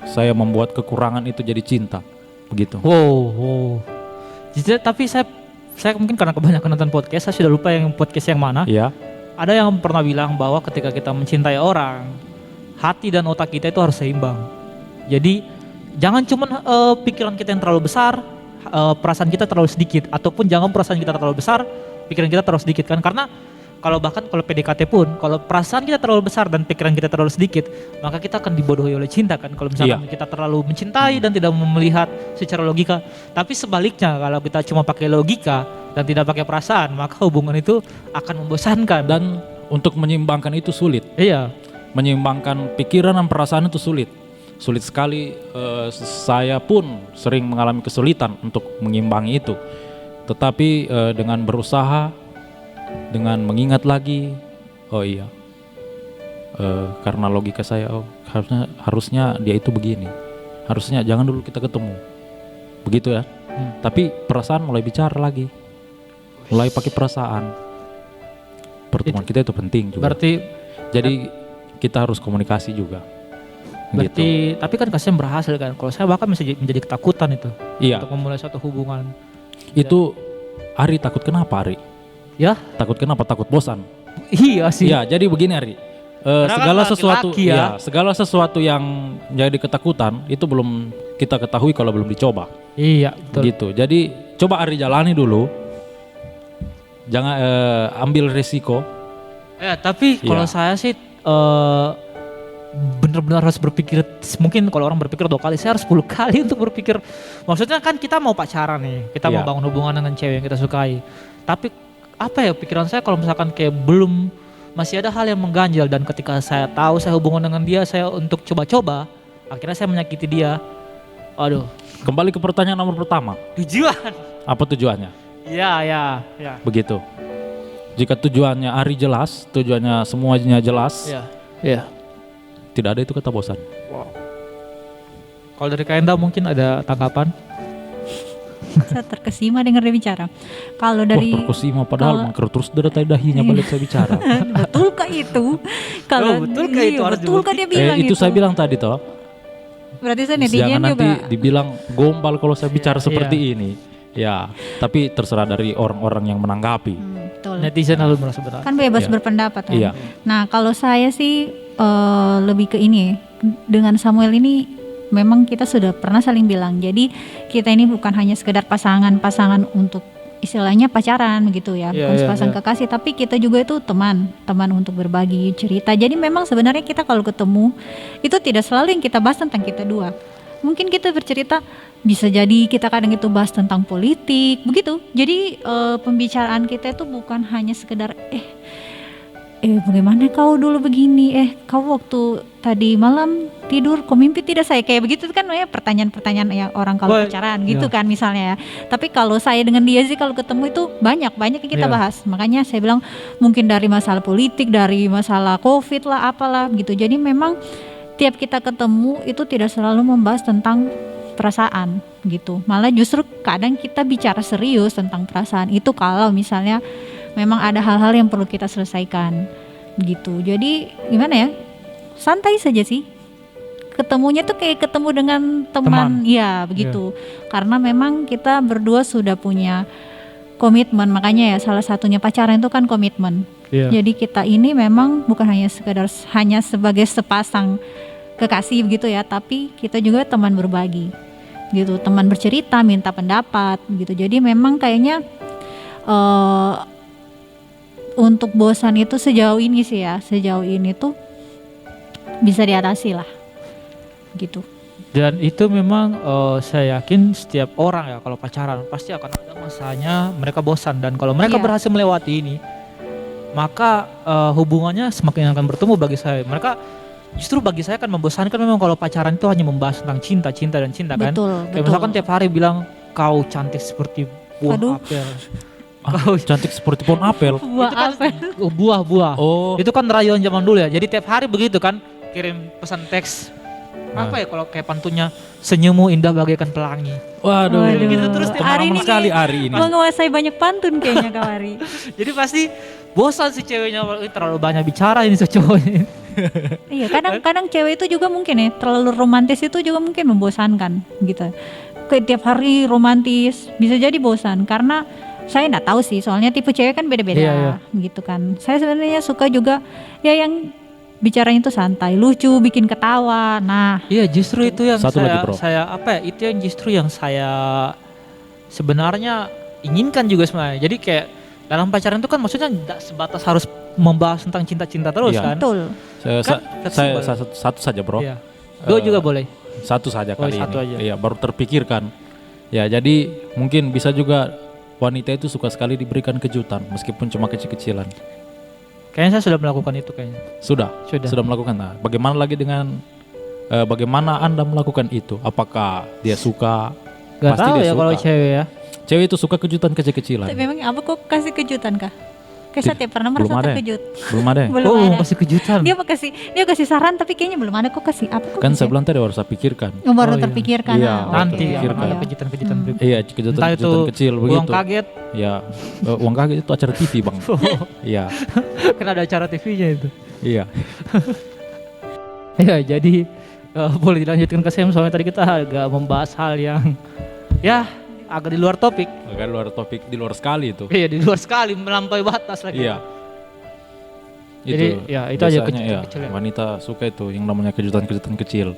Saya membuat kekurangan itu jadi cinta. Begitu. Wow. Jadi, tapi saya mungkin karena kebanyakan nonton podcast, saya sudah lupa yang podcast yang mana. Iya. Ada yang pernah bilang bahwa ketika kita mencintai orang, hati dan otak kita itu harus seimbang. Jadi jangan cuma pikiran kita yang terlalu besar, perasaan kita terlalu sedikit, ataupun jangan perasaan kita terlalu besar, pikiran kita terlalu sedikit kan. Karena kalau PDKT pun, kalau perasaan kita terlalu besar dan pikiran kita terlalu sedikit, maka kita akan dibodohi oleh cinta kan. Kalau misalkan kita terlalu mencintai dan tidak melihat secara logika. Tapi sebaliknya, kalau kita cuma pakai logika dan tidak pakai perasaan, maka hubungan itu akan membosankan. Dan untuk menyeimbangkan itu sulit. Iya. Menyeimbangkan pikiran dan perasaan itu sulit. Sulit sekali. Saya pun sering mengalami kesulitan untuk mengimbangi itu. Tetapi dengan berusaha, dengan mengingat lagi, karena logika saya, harusnya dia itu begini. Harusnya jangan dulu kita ketemu. Begitu ya. Tapi perasaan mulai bicara lagi. Mulai pakai perasaan. Pertemuan kita itu penting juga. Jadi kita harus komunikasi juga. Berarti tapi kan kasihan berhasil kan. Kalau saya bahkan menjadi ketakutan itu. Iya. Untuk memulai suatu hubungan. Itu Ari takut kenapa Ari? Ya? Takut kenapa? Takut bosan. Iya sih. Iya, jadi begini Ari. Segala sesuatu segala sesuatu yang jadi ketakutan itu belum kita ketahui kalau belum dicoba. Iya, betul. Gitu. Jadi coba Ari jalani dulu. Jangan ambil risiko. Ya, tapi kalau saya sih benar-benar harus berpikir, mungkin kalau orang berpikir 2 kali, saya harus 10 kali untuk berpikir. Maksudnya kan kita mau pacaran nih, kita mau bangun hubungan dengan cewek yang kita sukai. Tapi pikiran saya kalau misalkan kayak masih ada hal yang mengganjal, dan ketika saya tahu saya hubungan dengan dia, saya untuk coba-coba, akhirnya saya menyakiti dia. Aduh. Kembali ke pertanyaan nomor pertama. Tujuan. Apa tujuannya? Ya. Begitu. Jika tujuannya Ari jelas, tujuannya semuanya jelas. Iya. Tidak ada itu kata bosan. Wow. Kalau dari Kak Enda mungkin ada tanggapan? merasa terkesima dengar dia bicara. Kalau Wah, dari terkesima padahal mangker terus dari dahinya balik saya bicara. betulkah itu? Kalau betulkah itu harus betulkah dia bilang Itu saya bilang tadi toh. Berarti saya netizen Jangan nanti juga. dibilang gombal kalau saya bicara Iya, seperti ini. Ya, tapi terserah dari orang-orang yang menanggapi. Betul. Netizen lalu merasa benar. Kan bebas Iya. berpendapat kan. Iya. Nah kalau saya sih lebih ke ini, dengan Samuel ini memang kita sudah pernah saling bilang. Jadi kita ini bukan hanya sekedar pasangan untuk istilahnya pacaran begitu ya, Iya, bukan iya, sepasang iya. kekasih, tapi kita juga itu teman untuk berbagi cerita. Jadi memang sebenarnya kita kalau ketemu itu tidak selalu yang kita bahas tentang kita dua. Mungkin kita bercerita, bisa jadi kita kadang itu bahas tentang politik begitu. Jadi pembicaraan kita itu bukan hanya sekedar bagaimana kau dulu begini, kau waktu tadi malam tidur kau mimpi tidak, saya kayak begitu kan ya, pertanyaan-pertanyaan yang orang kalau Wah, pacaran gitu iya. kan misalnya ya. Tapi kalau saya dengan dia sih kalau ketemu itu banyak yang kita Iya. bahas. Makanya saya bilang mungkin dari masalah politik, dari masalah COVID lah apalah gitu. Jadi memang tiap kita ketemu itu tidak selalu membahas tentang perasaan gitu. Malah justru kadang kita bicara serius tentang perasaan itu kalau misalnya memang ada hal-hal yang perlu kita selesaikan gitu. Jadi gimana ya? Santai saja sih. Ketemunya tuh kayak ketemu dengan teman. Ya, begitu. Karena memang kita berdua sudah punya komitmen. Makanya ya salah satunya pacaran itu kan komitmen. Iya. Jadi kita ini memang bukan hanya sebagai sepasang kekasih begitu ya, tapi kita juga teman berbagi gitu, teman bercerita, minta pendapat gitu. Jadi memang kayaknya untuk bosan itu sejauh ini tuh bisa diatasi lah gitu. Dan itu memang saya yakin setiap orang ya kalau pacaran pasti akan ada masanya mereka bosan, dan kalau mereka Iya. berhasil melewati ini maka hubungannya semakin akan bertumbuh bagi saya. Justru bagi saya kan membosankan memang kalau pacaran itu hanya membahas tentang cinta dan cinta kan. Betul, Kayak misalkan tiap hari bilang kau cantik seperti buah Aduh. apel. Ah, cantik seperti pohon apel. Buah Itu kan apa? buah-buah. Oh, Itu kan rayuan zaman dulu ya. Jadi tiap hari begitu kan kirim pesan teks. Apa ya kalau kayak pantunnya, senyummu indah bagaikan pelangi. waduh. Gitu terus tiap hari Pengalaman ini sekali hari ini. menguasai banyak pantun kayaknya Kak Wari. Jadi pasti bosan si ceweknya, terlalu banyak bicara ini si cowoknya. Iya, kadang cewek itu juga mungkin ya terlalu romantis itu juga mungkin membosankan gitu. Kayak tiap hari romantis bisa jadi bosan karena saya nggak tahu sih, soalnya tipe cewek kan beda-beda Iya. gitu kan. Saya sebenarnya suka juga ya yang bicaranya itu santai, lucu, bikin ketawa. Nah, Iya, justru itu yang Satu lagi, bro. itu yang justru yang saya sebenarnya inginkan juga sebenarnya. Jadi kayak dalam pacaran itu kan maksudnya tidak sebatas harus membahas tentang cinta-cinta terus Iya. kan. betul. Kan fleksibel. Satu saja bro. Iya. Dua Eh, juga boleh. Satu saja Oh, kali satu ini. aja. Iya, baru terpikirkan. Ya, jadi mungkin bisa juga wanita itu suka sekali diberikan kejutan meskipun cuma kecil-kecilan. Kayaknya saya sudah melakukan itu kayaknya. Sudah melakukan. Nah, bagaimana lagi dengan bagaimana Anda melakukan itu? Apakah dia suka? Gak Pasti tahu dia ya kalau suka. cewek ya. Cewek itu suka kejutan kecil-kecilan. Tapi memang apa kok kasih kejutan Kak? Kayak saya tiap pernah belum merasa ada ya? terkejut. Belum ada. Ya? Belum Oh, ada. kasih kejutan. Dia kasih saran tapi kayaknya belum ada, kok kasih apa kok Kan kasih? saya bilang tadi harus saya pikirkan. Baru Oh, iya. terpikirkan. Iya, ah, Nanti oke. akan ada Iya. kejutan-kejutan berikut. Iya, Entah kejutan-kejutan itu kecil uang begitu. kaget, Ya, uang kaget itu acara TV bang. Iya, kan ada acara TV-nya itu. iya. Ya, jadi boleh dilanjutkan ke Sam, soalnya tadi kita agak membahas hal yang ya agak di luar topik. Agak luar topik, di luar sekali itu. Iya, di luar sekali, melampaui batas lagi. Iya. Jadi, ya, itu aja biasanya kejutan ya, kecil ya. wanita suka itu yang namanya kejutan-kejutan kecil.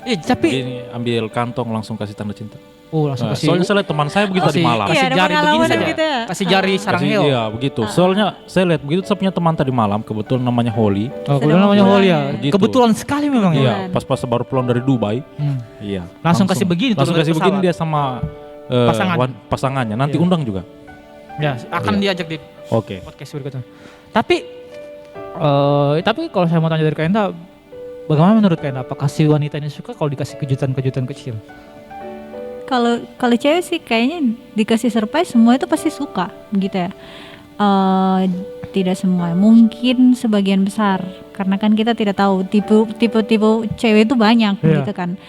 Iya, tapi Ini ambil kantong langsung kasih tanda cinta. langsung Nah, kasih soalnya saya lihat teman saya begitu tadi malam. Iya, kasih ada jari begini pengalaman saja. gitu ya. Kasih jari sarang Kasih- heo. Iya begitu. Soalnya saya lihat begitu saya punya teman tadi malam kebetulan namanya Holly. Oh, kebetulan namanya Kebetulan. Holly ya. Begitu. Kebetulan sekali memang ya. Iya, pas baru pulang dari Dubai. Hmm. Iya. Langsung kasih begini Langsung turun dari kasih begini pesawat. dia sama pasangannya. Nanti Iya. undang juga. Ya, akan Iya. diajak di Oke. podcast berikutnya. Tapi kalau saya mau tanya dari Kenta, bagaimana menurut Kenta? Apakah si wanita ini suka kalau dikasih kejutan-kejutan kecil? Kalau cewek sih kayaknya dikasih surprise semua itu pasti suka gitu ya. Tidak semua, mungkin sebagian besar karena kan kita tidak tahu tipe cewek itu banyak Iya. gitu kan.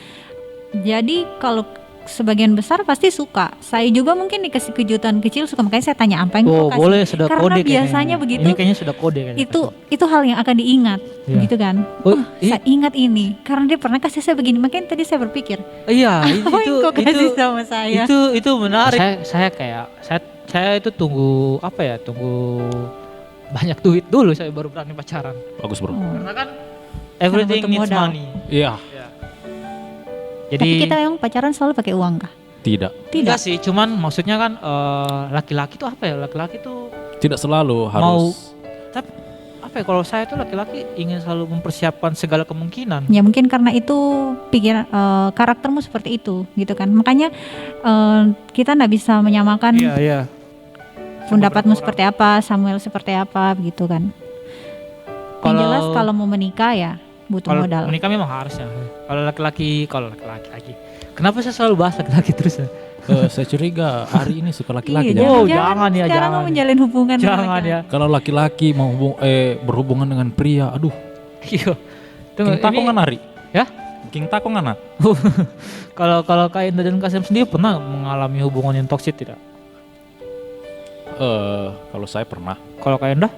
Jadi kalau sebagian besar pasti suka. Saya juga mungkin dikasih kejutan kecil suka, makanya saya tanya apa yang Oh, kau kasih. boleh sudah Karena kode kayaknya. biasanya begitu. Ini kayaknya sudah kode kayaknya. Itu hal yang akan diingat, Iya. gitu kan? Oh, Saya ingat ini karena dia pernah kasih saya begini. Makanya tadi saya berpikir, iya, apa yang kau kasih sama saya? itu menarik. Saya itu tunggu apa ya? Tunggu banyak duit dulu saya baru berani pacaran. Bagus bro. Karena kan everything butuh needs modal. money. Iya. Jadi Tapi kita memang pacaran selalu pakai uang kah? Tidak. tidak sih, cuman maksudnya kan laki-laki tuh apa ya? Laki-laki tuh Tidak selalu harus. tapi apa ya, kalau saya tuh laki-laki ingin selalu mempersiapkan segala kemungkinan. Ya mungkin karena itu pikiran karaktermu seperti itu, gitu kan? Makanya kita nggak bisa menyamakan Iya. pendapatmu beberapa seperti apa, Samuel seperti apa, begitu kan? Yang jelas kalau mau menikah ya butuh kalau modal. menikah memang harusnya. Kalau laki-laki lagi. Kenapa saya selalu bahas laki-laki terus ya? Saya curiga Ari ini suka laki-laki. Iya, jangan. Oh, jangan ya, sekarang jangan. mau menjalin hubungan dengan Jangan laki-laki. ya. Kalau laki-laki mau berhubungan dengan pria, aduh. Iya. Tunggu, King takongan Ari. Ya? King takongan. Kalau Kak Indah dan Kasim sendiri pernah mengalami hubungan yang toksik tidak? Kalau saya pernah. Kalau Kak Indah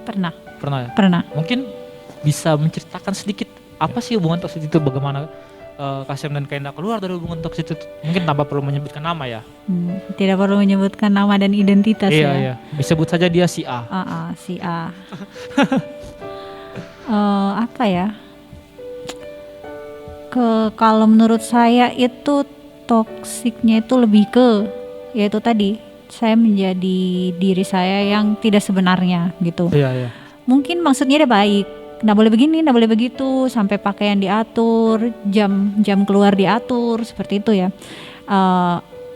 Pernah, pernah ya? pernah. Mungkin bisa menceritakan sedikit apa sih hubungan toksik itu, bagaimana Kasim dan Kak Indah keluar dari hubungan toksik itu? Mungkin tanpa perlu menyebutkan nama ya. Tidak perlu menyebutkan nama dan identitas ya. Iya. Disebut saja dia si A. Si A. Apa ya? Kalau menurut saya itu toksiknya itu lebih ke yaitu tadi saya menjadi diri saya yang tidak sebenarnya gitu. Iya. Mungkin maksudnya dia baik, nggak boleh begini, nggak boleh begitu, sampai pakaian diatur, jam keluar diatur seperti itu ya.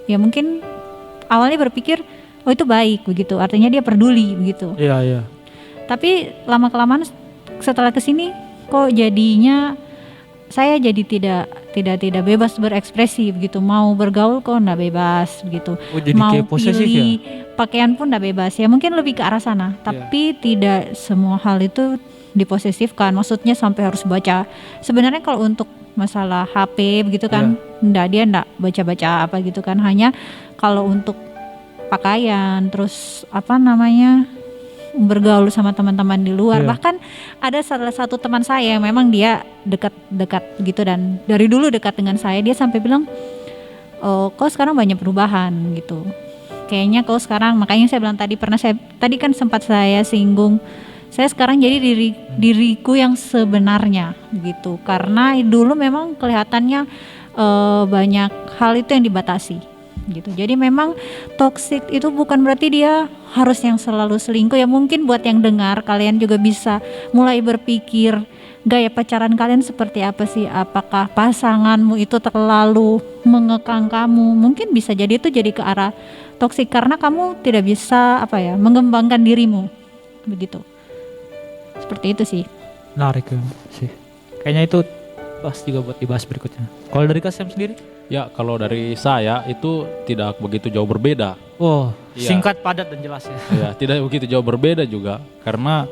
Ya mungkin awalnya berpikir oh itu baik begitu, artinya dia peduli begitu. Iya. Tapi lama kelamaan setelah kesini kok jadinya saya jadi tidak bebas berekspresi begitu, mau bergaul kok nggak bebas begitu, Oh, jadi mau kayak posesif pilih ya? pakaian pun nggak bebas ya, mungkin lebih ke arah sana. Tapi tidak semua hal itu diposesifkan, maksudnya sampai harus baca. Sebenarnya kalau untuk masalah HP begitu kan, dia nggak baca apa gitu kan, hanya kalau untuk pakaian terus apa namanya bergaul sama teman-teman di luar. Bahkan ada salah satu teman saya yang memang dia dekat gitu dan dari dulu dekat dengan saya, dia sampai bilang kau sekarang banyak perubahan gitu, kayaknya kau sekarang, makanya saya bilang tadi kan sempat saya singgung, saya sekarang jadi diriku yang sebenarnya gitu, karena dulu memang kelihatannya banyak hal itu yang dibatasi gitu. Jadi memang toxic itu bukan berarti dia harus yang selalu selingkuh ya. Mungkin buat yang dengar, kalian juga bisa mulai berpikir gaya pacaran kalian seperti apa sih, apakah pasanganmu itu terlalu mengekang kamu, mungkin bisa jadi itu jadi ke arah toxic karena kamu tidak bisa mengembangkan dirimu begitu. Seperti itu sih. Menarik sih. Kayaknya itu pas juga buat dibahas berikutnya. Kalau dari Kasim sendiri? Ya, kalau dari saya itu tidak begitu jauh berbeda. Oh, Iya. singkat, padat dan jelas ya. Ya, tidak begitu jauh berbeda juga karena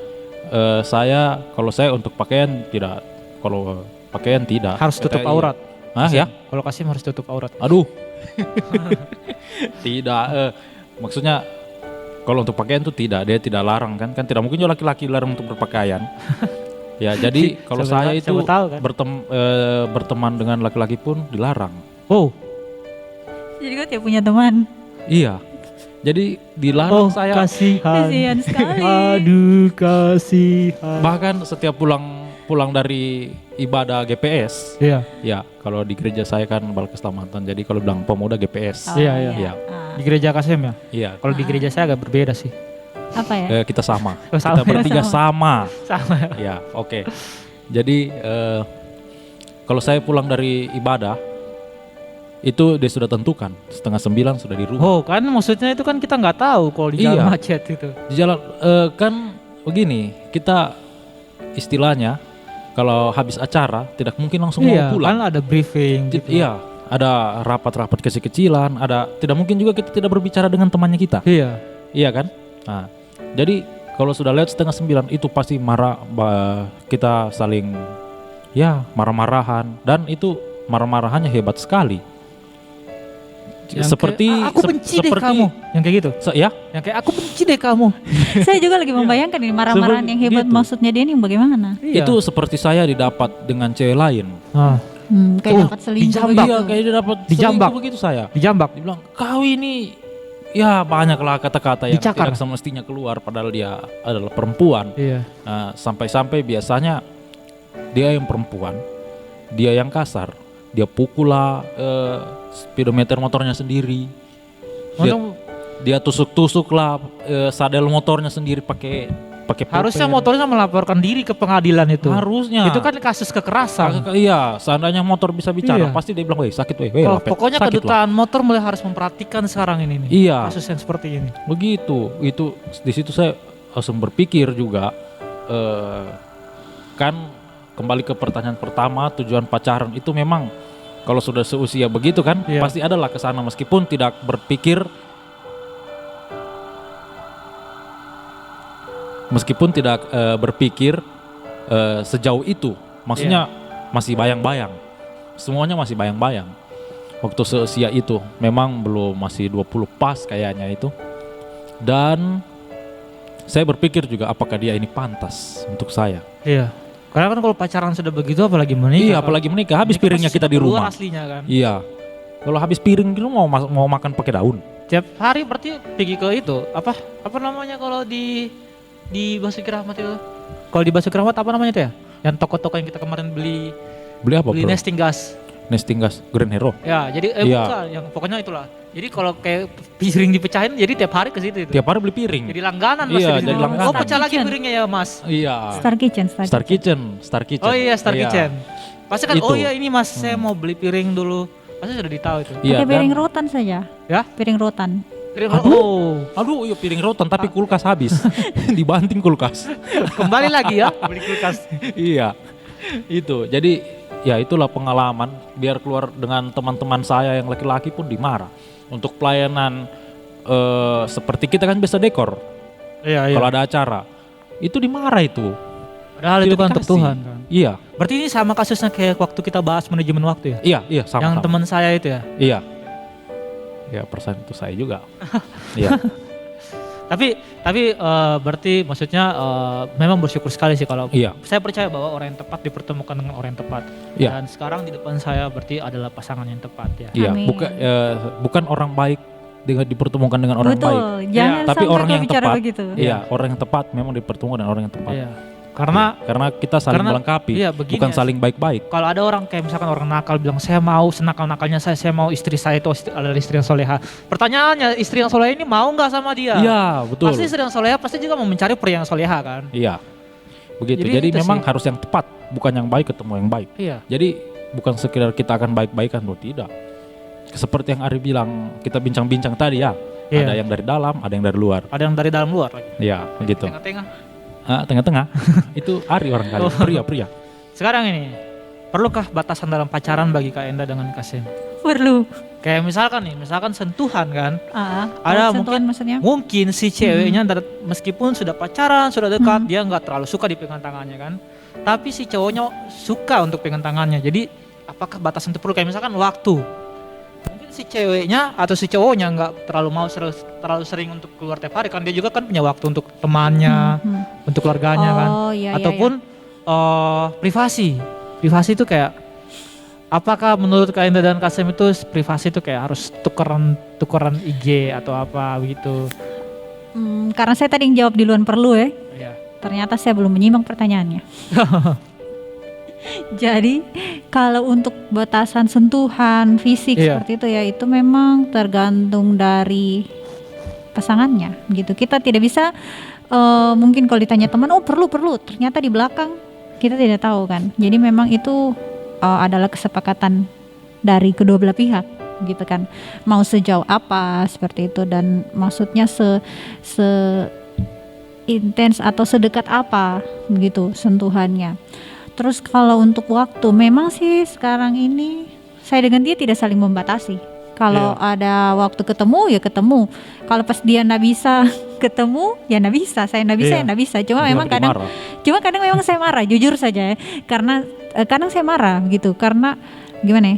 kalau saya untuk pakaian tidak, kalau pakaian tidak. Harus tutup Iya. aurat. Hah ya? Kalau Kasim harus tutup aurat. Aduh. Tidak, maksudnya kalau untuk pakaian tuh tidak, dia tidak larang kan tidak mungkin juga laki-laki larang untuk berpakaian. Ya, jadi kalau saya itu siapa tahu kan? berteman dengan laki-laki pun dilarang. Oh, Jadi gue tidak punya teman. Iya. Jadi dilarang saya. Kasihan sekali. Aduh, kasihan. Bahkan setiap pulang dari ibadah GPS, Iya. ya kalau di gereja saya kan Bal Keselamatan, jadi kalau bilang pemuda GPS, Iya. Iya. Di gereja Kasim ya? iya, Kalau di gereja saya agak berbeda sih. Apa ya? kita sama, Oh, sama kita ya? bertiga sama, Sama. ya, oke. Jadi kalau saya pulang dari ibadah, itu dia sudah tentukan 8:30 sudah di rumah. Oh, kan maksudnya itu kan kita nggak tahu kalau di jalan Iya. macet itu. Di jalan kan begini, kita istilahnya kalau habis acara tidak mungkin langsung Iya, mau pulang. kan ada briefing gitu. Iya, ada rapat-rapat kecil-kecilan, kita tidak mungkin juga kita tidak berbicara dengan temannya kita. Iya. Iya kan? Nah, jadi kalau sudah lewat 8:30 itu pasti kita saling marah-marahan, dan itu marah-marahannya hebat sekali. Yang seperti kayak, aku benci deh seperti kamu. Yang kayak gitu. Ya, Yang kayak aku benci deh kamu. Saya juga lagi membayangkan ini marah-marahan yang hebat gitu. maksudnya dia ini bagaimana? Iya. itu seperti saya didapat dengan cewek lain. Ah, Kayak dapat selingkuh dijambak. Iya, gitu. kayak dia dapat Dijambak. selingkuh begitu saya. dijambak. Dibilang kau ini, ya banyaklah kata-kata yang Dicakar. tidak semestinya keluar padahal dia adalah perempuan. Iya. Nah, sampai-sampai biasanya dia yang perempuan, dia yang kasar, dia pukul lah speedometer motornya sendiri, dia tusuk-tusuk lah sadel motornya sendiri pakai Harusnya pulpen. motornya melaporkan diri ke pengadilan itu. Harusnya. Itu kan kasus kekerasan. Iya, seandainya motor bisa bicara, Iya. pasti dia bilang, weh sakit weh, Kalau lapet, pokoknya sakit lah." kedutaan motor mulai harus memperhatikan sekarang ini nih. Iya. Kasus yang seperti ini. Begitu, itu di situ saya langsung berpikir juga, kan kembali ke pertanyaan pertama, tujuan pacaran itu memang kalau sudah seusia begitu kan, Iya. pasti adalah ke sana meskipun tidak berpikir, sejauh itu, maksudnya masih bayang-bayang, semuanya masih bayang-bayang. Waktu seusia itu memang belum, masih 20 pas kayaknya itu. Dan saya berpikir juga apakah dia ini pantas untuk saya. Iya. Karena kan kalau pacaran sudah begitu apalagi menikah. Iya, apalagi menikah, habis Menikah piringnya pasti kita di keluar rumah. aslinya kan. Iya. Kalau habis piring itu mau makan pakai daun. Tiap hari berarti pergi ke itu apa namanya kalau di Basuki Rahmat itu? Kalau di Basuki Rahmat apa namanya itu ya? Yang toko-toko yang kita kemarin beli Beli apa, bro? nesting gas. Nesting gas Grand Hero. Ya, jadi Iya. bukan, yang pokoknya itulah. Jadi kalau kayak piring dipecahin jadi tiap hari ke situ itu. Tiap hari beli piring. Jadi langganan Mas. Iya, di jadi situ. langganan. Oh, pecah lagi Kitchen. piringnya ya, Mas. Iya. Star Kitchen. Star Kitchen. Oh iya, Star Kitchen. Pasti kan, Itu. oh iya ini Mas, saya mau beli piring dulu. Pasti sudah ditahu itu. Iya, Pakai piring dan- rotan saja. Ya? Piring rotan. Piring, Aduh. Aduh, iya piring rotan tapi kulkas habis. Dibanting kulkas. kembali lagi ya beli kulkas. Iya. Itu. Jadi ya itulah pengalaman, biar keluar dengan teman-teman saya yang laki-laki pun dimarah. Untuk pelayanan seperti kita kan biasa dekor. Iya, Kalau ada acara itu dimarah itu. Padahal itu Tidak kan untuk dikasih. Tuhan kan. Iya. Berarti ini sama kasusnya kayak waktu kita bahas manajemen waktu ya? Iya, sama. Yang teman saya itu ya. Iya. Ya persen itu saya juga. Iya. Tapi berarti maksudnya memang bersyukur sekali sih kalau Iya. saya percaya bahwa orang yang tepat dipertemukan dengan orang yang tepat. Iya. Dan sekarang di depan saya berarti adalah pasangan yang tepat ya. Iya, Amin. bukan orang baik dengan dipertemukan dengan orang Betul. baik. Jangan Tapi sampai orang kau yang bicara tepat. begitu. Iya, orang yang tepat memang dipertemukan dengan orang yang tepat. Iya. Karena Kita saling karena- melengkapi, iya, begini bukan ya. saling baik-baik. kalau ada orang kayak misalkan orang nakal bilang saya mau senakal-nakalnya saya mau istri saya itu adalah istri yang soleha. Pertanyaannya istri yang soleha ini mau nggak sama dia? Iya, betul. Pasti istri yang soleha pasti juga mau mencari pria yang soleha kan? Iya. Begitu. Jadi Jadi itu memang sih. harus yang tepat, bukan yang baik ketemu yang baik. Iya. Jadi bukan sekedar kita akan baik-baikan loh, tidak. Seperti yang Ari bilang, kita bincang-bincang tadi ya. Iya. Ada yang dari dalam, ada yang dari luar. Ada yang dari dalam luar lagi. Iya, begitu. Tengah-tengah. Tengah-tengah. Itu Ari orang kali, Oh. pria. Sekarang ini, perlukah batasan dalam pacaran bagi Kak Enda dengan Kak Sem? Perlu. Kayak misalkan sentuhan kan. sentuhan Ada mungkin maksudnya. mungkin si ceweknya meskipun sudah pacaran, sudah dekat, dia nggak terlalu suka dipegang tangannya kan. Tapi si cowoknya suka untuk pegang tangannya. Jadi apakah batasan itu perlu kayak misalkan waktu? Mungkin si ceweknya atau si cowoknya nggak terlalu sering untuk keluar tiap hari kan, dia juga kan punya waktu untuk temannya, untuk keluarganya kan. Oh iya. Ataupun privasi itu kayak apakah menurut Kak Enda dan Kak Sem itu privasi itu kayak harus tukeran IG atau apa begitu? Karena saya tadi yang jawab di luar perlu ya. Iya. Ternyata saya belum menyimak pertanyaannya. Jadi kalau untuk batasan sentuhan fisik Iya. seperti itu ya, itu memang tergantung dari pasangannya gitu. Kita tidak bisa mungkin kalau ditanya teman, oh perlu, ternyata di belakang kita tidak tahu kan. Jadi memang itu adalah kesepakatan dari kedua belah pihak gitu kan. Mau sejauh apa seperti itu, dan maksudnya se intens atau sedekat apa begitu sentuhannya. Terus kalau untuk waktu, memang sih sekarang ini saya dengan dia tidak saling membatasi. Kalau ada waktu ketemu ya ketemu. Kalau pas dia nggak bisa ketemu ya nggak bisa. Saya nggak bisa Iya. ya nggak bisa. Cuma Dia memang lagi kadang, marah. memang saya marah. Jujur saja ya. Karena kadang saya marah gitu. Karena gimana ya?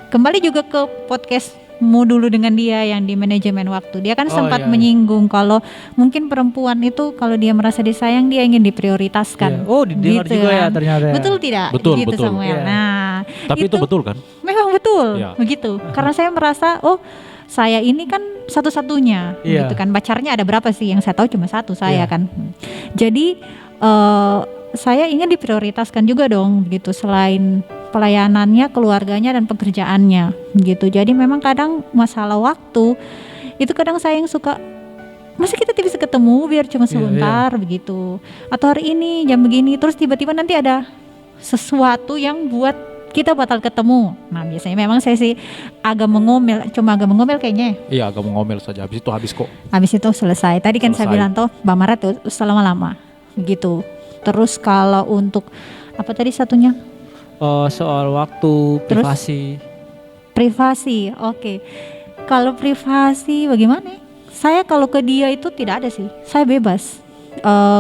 kembali juga ke podcastmu dulu dengan dia yang di manajemen waktu. Dia kan Oh, sempat iya, iya. menyinggung kalau mungkin perempuan itu kalau dia merasa disayang dia ingin Iya. diprioritaskan. Oh, didengar Gitu juga ya kan. ternyata. ya. Betul tidak? Betul, Gitu betul. Samuel. Iya. Nah, Tapi itu betul kan? memang betul, Iya. begitu. Karena saya merasa, oh saya ini kan satu-satunya, Iya. gitu kan. Pacarnya ada berapa sih? Yang saya tahu cuma satu saya Iya. kan. Jadi saya ingin diprioritaskan juga dong, gitu. Selain pelayanannya, keluarganya dan pekerjaannya, gitu. Jadi memang kadang masalah waktu itu kadang saya yang suka. Masa kita tidak bisa ketemu biar cuma sebentar begitu. Atau hari ini jam begini, terus tiba-tiba nanti ada sesuatu yang buat kita batal ketemu. Nah biasanya memang saya sih agak mengomel, cuma agak mengomel kayaknya. Iya, agak mau ngomel saja. Habis itu habis kok. Habis itu selesai. Tadi kan saya Selesai. bilang toh Mbak Maret tuh selama-lama begitu. Terus kalau untuk apa tadi satunya? Soal waktu, Terus? privasi. Privasi. Oke. Kalau privasi bagaimana? Saya kalau ke dia itu tidak ada sih. Saya bebas.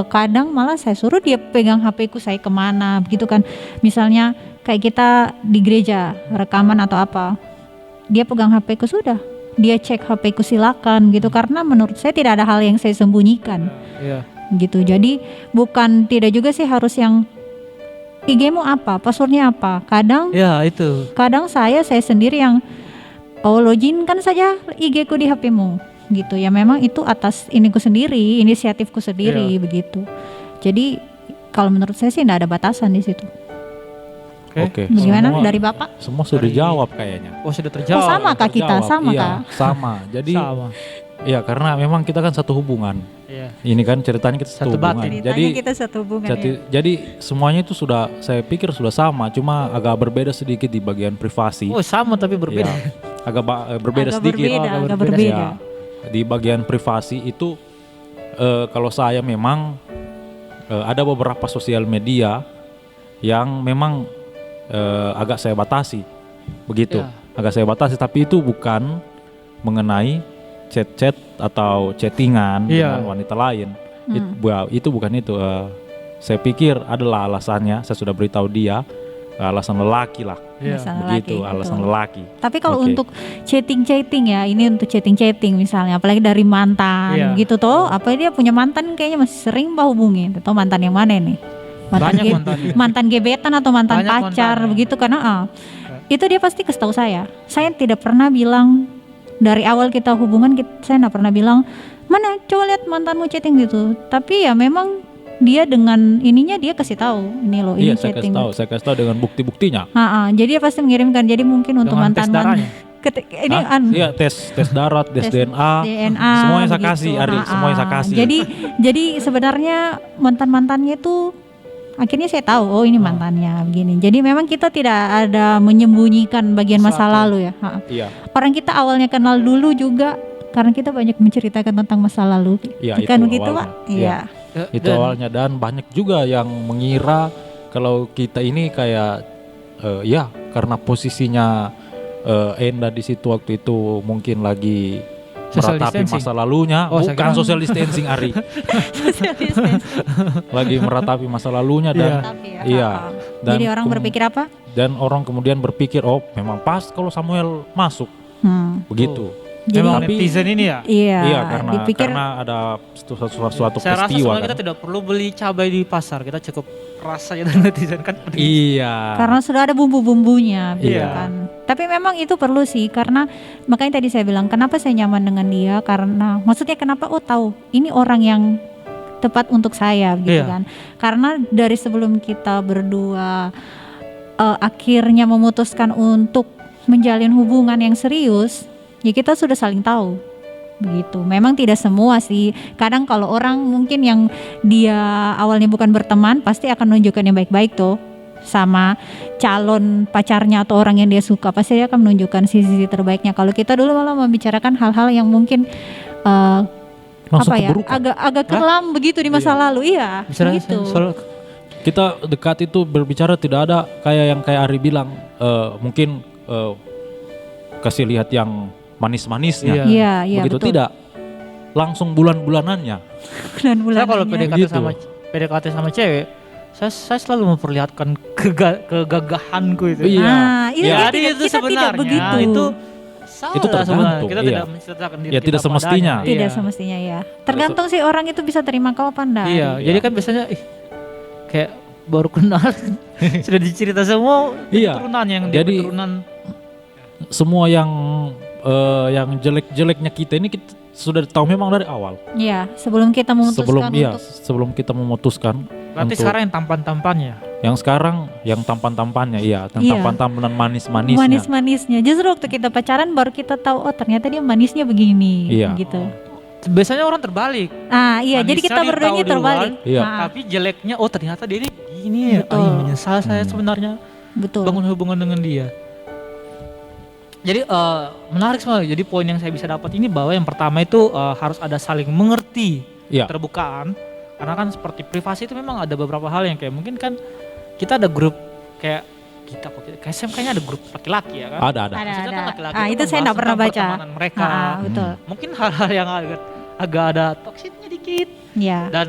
Kadang malah saya suruh dia pegang HP ku, saya kemana begitu kan. Misalnya kayak kita di gereja rekaman atau apa, dia pegang HP ku, sudah dia cek HP ku, silakan gitu. Karena menurut saya tidak ada hal yang saya sembunyikan Iya. gitu. Jadi bukan tidak juga sih harus yang IG-mu apa, passwordnya apa. Ya itu. Kadang saya sendiri yang login kan saja IG ku di HP-mu gitu ya. Memang itu atas iniku sendiri, inisiatifku sendiri begitu. Jadi kalau menurut saya sih tidak ada batasan di situ. Oke. Bagaimana Semua- dari Bapak? Semua sudah Dari- dijawab kayaknya. Oh sudah Oh terjawab. sama kah kita? Terjawab. Sama Iya, kah? sama. Jadi Sama. ya karena memang kita kan satu hubungan. Iya. Ini kan ceritanya kita Satu satu hubungan. batin. Ceritanya Jadi kita satu hubungan ya. jadi semuanya itu sudah saya pikir sudah sama, cuma agak berbeda sedikit di bagian privasi. Oh sama tapi berbeda. Ya, agak berbeda Agak sedikit. berbeda, agak agak berbeda. berbeda. Ya, di bagian privasi itu kalau saya memang ada beberapa sosial media yang memang agak saya batasi, begitu. Ya. Agak saya batasi, tapi itu bukan mengenai chat-chat atau chattingan Iya. dengan wanita lain. Itu bukan itu. Saya pikir adalah alasannya. Saya sudah beritahu dia alasan lelaki lah, Iya. Alasan begitu. lelaki, Alasan betul. lelaki. Tapi kalau Oke. untuk chatting ya, ini untuk chatting misalnya, apalagi dari mantan Iya. gitu toh, apa dia punya mantan kayaknya masih sering mbak hubungi. Toh mantan yang mana nih? Banyak ge- mantannya. mantan gebetan atau mantan Banyak pacar mantannya. begitu karena itu dia pasti kasih tahu saya. Saya tidak pernah bilang dari awal kita hubungan, saya tidak pernah bilang mana coba lihat mantanmu chatting gitu. Tapi ya memang dia dengan ininya dia kasih tahu ini loh, ini Iya, saya chatting. kasih tahu dengan bukti-buktinya. Jadi dia pasti mengirimkan. Jadi mungkin untuk Dengan tes mantan darahnya. ini Hah? Iya, tes darat, tes DNA. DNA Semuanya saya begitu. kasih, Ari, semuanya saya kasih. Jadi sebenarnya mantannya itu akhirnya saya tahu oh ini mantannya begini. Jadi memang kita tidak ada menyembunyikan bagian masa Sesuatu. lalu ya. Iya, Orang kita awalnya kenal dulu juga karena kita banyak menceritakan tentang masa lalu. Iya, Bukan itu begitu, awalnya. Pak? Iya. itu awalnya, dan banyak juga yang mengira kalau kita ini kayak ya karena posisinya Enda di situ waktu itu mungkin lagi Social meratapi distancing. masa lalunya, Oh, saya bukan kira- social distancing Ari, lagi meratapi masa lalunya dan Tapi ya, Iya. Dan Jadi orang berpikir apa? orang kemudian berpikir oh memang pas kalau Samuel masuk begitu. Jadi Memang Tapi- netizen ini ya. iya, karena dipikir ada suatu Saya rasa peristiwa sebenarnya kan. kita tidak perlu beli cabai di pasar, kita cukup rasa aja dari netizen kan. Iya. karena sudah ada bumbu-bumbunya gitu Iya. kan. Tapi memang itu perlu sih karena makanya tadi saya bilang kenapa saya nyaman dengan dia karena maksudnya kenapa tahu ini orang yang tepat untuk saya gitu Iya. kan. Karena dari sebelum kita berdua akhirnya memutuskan untuk menjalin hubungan yang serius, ya kita sudah saling tahu. Begitu. Memang tidak semua sih. Kadang kalau orang mungkin yang dia awalnya bukan berteman pasti akan menunjukkan yang baik-baik tuh sama calon pacarnya atau orang yang dia suka, pasti dia akan menunjukkan sisi-sisi terbaiknya. Kalau kita dulu malah membicarakan hal-hal yang mungkin Langsung apa ya keburukan. agak kelam begitu di masa lalu. Iya, Misalnya gitu. soal Kita dekat itu berbicara tidak ada kayak yang kayak Ari bilang mungkin kasih lihat yang manis-manisnya. Iya. Iya, Begitu betul. tidak. Langsung bulan-bulanannya. Dan saya kalau bulanannya. PDKT Gitu. sama PDKT sama cewek, saya selalu memperlihatkan kegagahanku itu. Iya. Nah, itu Iya. Jadi itu kita tidak sebenarnya begitu. itu salah Itu tergantung, sebenarnya. Kita iya. tidak menceritakan diri Ya, kita tidak padanya. semestinya. Tidak Iya. semestinya ya. Tergantung sih orang itu bisa terima kau apa enggak. Iya, jadi kan biasanya kayak baru kenal sudah dicerita semua Iya. keturunan yang Jadi, keturunan Semua yang jelek-jeleknya kita ini kita sudah tahu memang dari awal. Iya, sebelum kita memutuskan untuk Sebelum kita memutuskan. berarti untuk- sekarang yang tampan-tampannya. Yang sekarang yang tampan-tampannya, iya, yang Iya. tampan-tampanan manis-manisnya. manis-manisnya. Justru waktu kita pacaran baru kita tahu oh ternyata dia manisnya begini Iya. gitu. Biasanya orang terbalik, Ah, iya, jadi Manisnya kita berduanya ditahu terbalik. duluan, Iya. Ah, tapi jeleknya oh ternyata dia ini gini ya. Betul. Ay, menyesal saya sebenarnya betul. bangun hubungan dengan dia. Jadi menarik sekali. Jadi poin yang saya bisa dapat ini bahwa yang pertama itu harus ada saling mengerti, Iya. terbukaan. Karena kan seperti privasi itu memang ada beberapa hal yang kayak mungkin kan kita ada grup kayak KSM kayaknya ada grup laki-laki ya kan. Ada. Ada, Maksudnya kan ada. laki-laki Ah, itu itu saya membahas enggak pernah tentang baca. pertemanan mereka. Betul. Mungkin hal-hal yang agak ada toksiknya dikit. Iya. Dan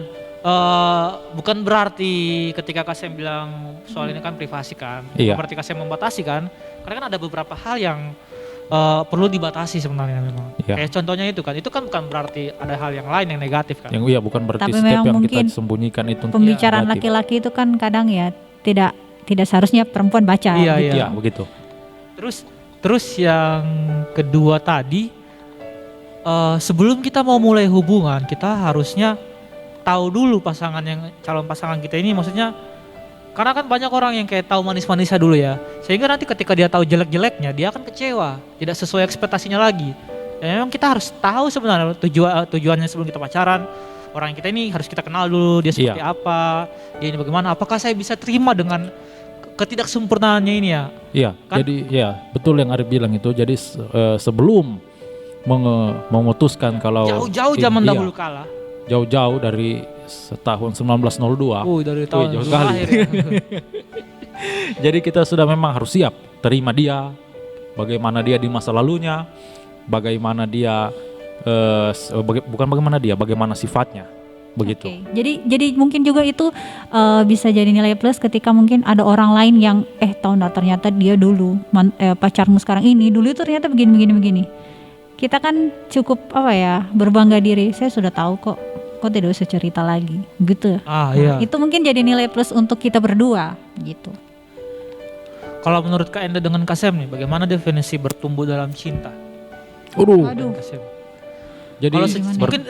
bukan berarti ketika KSM bilang soal ini kan privasi kan, Iya. bukan berarti KSM membatasi kan, karena kan ada beberapa hal yang perlu dibatasi sebenarnya memang. Iya. Kayak contohnya itu kan bukan berarti ada hal yang lain yang negatif kan. Yang iya bukan berarti Tapi setiap memang yang mungkin kita sembunyikan itu Pembicaraan negatif. laki-laki itu kan kadang ya tidak seharusnya perempuan baca. Iya, gitu. Iya, begitu. Terus yang kedua tadi, sebelum kita mau mulai hubungan kita harusnya tahu dulu calon pasangan kita ini, maksudnya karena kan banyak orang yang kayak tahu manis-manisnya dulu ya, sehingga nanti ketika dia tahu jelek-jeleknya dia akan kecewa, tidak sesuai ekspektasinya lagi. Dan memang kita harus tahu sebenarnya tujuannya sebelum kita pacaran. Orang kita ini harus kita kenal dulu, dia seperti apa, dia ini bagaimana, apakah saya bisa terima dengan ketidaksempurnaannya ini ya. Iya, Kan? jadi ya betul yang Arif bilang itu. Jadi sebelum memutuskan kalau Jauh-jauh zaman iya, dahulu kala. jauh-jauh dari tahun 1902. Dari tahun jauh sebelum sekali. lahir ya. Jadi kita sudah memang harus siap terima dia, bagaimana dia di masa lalunya, bagaimana dia bagaimana sifatnya, begitu. Oke. Jadi mungkin juga itu bisa jadi nilai plus ketika mungkin ada orang lain yang tahu nggak ternyata dia dulu pacarmu sekarang ini dulu itu ternyata begini. Kita kan cukup berbangga diri. Saya sudah tahu kok tidak usah cerita lagi, gitu. Iya. Itu mungkin jadi nilai plus untuk kita berdua, gitu. Kalau menurut Kak Enda dengan Kasem nih, bagaimana definisi bertumbuh dalam cinta? Aduh. Kasem. Jadi Kalau Gimana? mungkin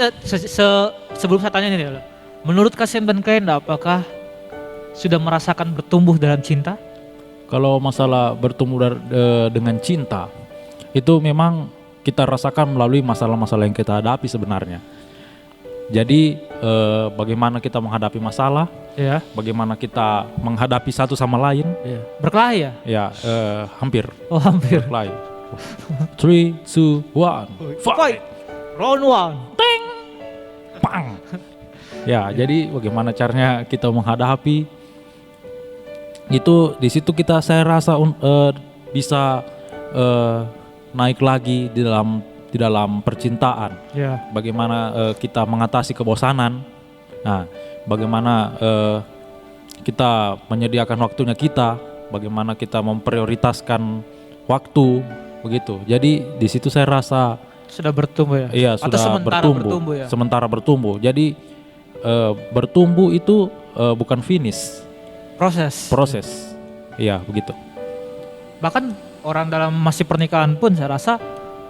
sebelum saya tanya nih, menurut Kasem dan Kak Enda apakah sudah merasakan bertumbuh dalam cinta? kalau masalah bertumbuh dengan cinta, itu memang kita rasakan melalui masalah-masalah yang kita hadapi sebenarnya. Jadi bagaimana kita menghadapi masalah, Iya. bagaimana kita menghadapi satu sama lain, Berkelahi ya? ya hampir Oh hampir. berkelahi. 3, 2, 1, fight! Round one. Pang! Ya, jadi bagaimana caranya kita menghadapi itu, di situ saya rasa bisa naik lagi di dalam percintaan. Ya. Bagaimana kita mengatasi kebosanan. Nah, bagaimana kita menyediakan waktunya kita, bagaimana kita memprioritaskan waktu, begitu. Jadi di situ saya rasa Sudah bertumbuh ya? iya Atau sudah sementara bertumbuh ya? Sementara bertumbuh. Jadi bertumbuh itu bukan finish, proses. Iya, begitu. Bahkan orang dalam masih pernikahan pun saya rasa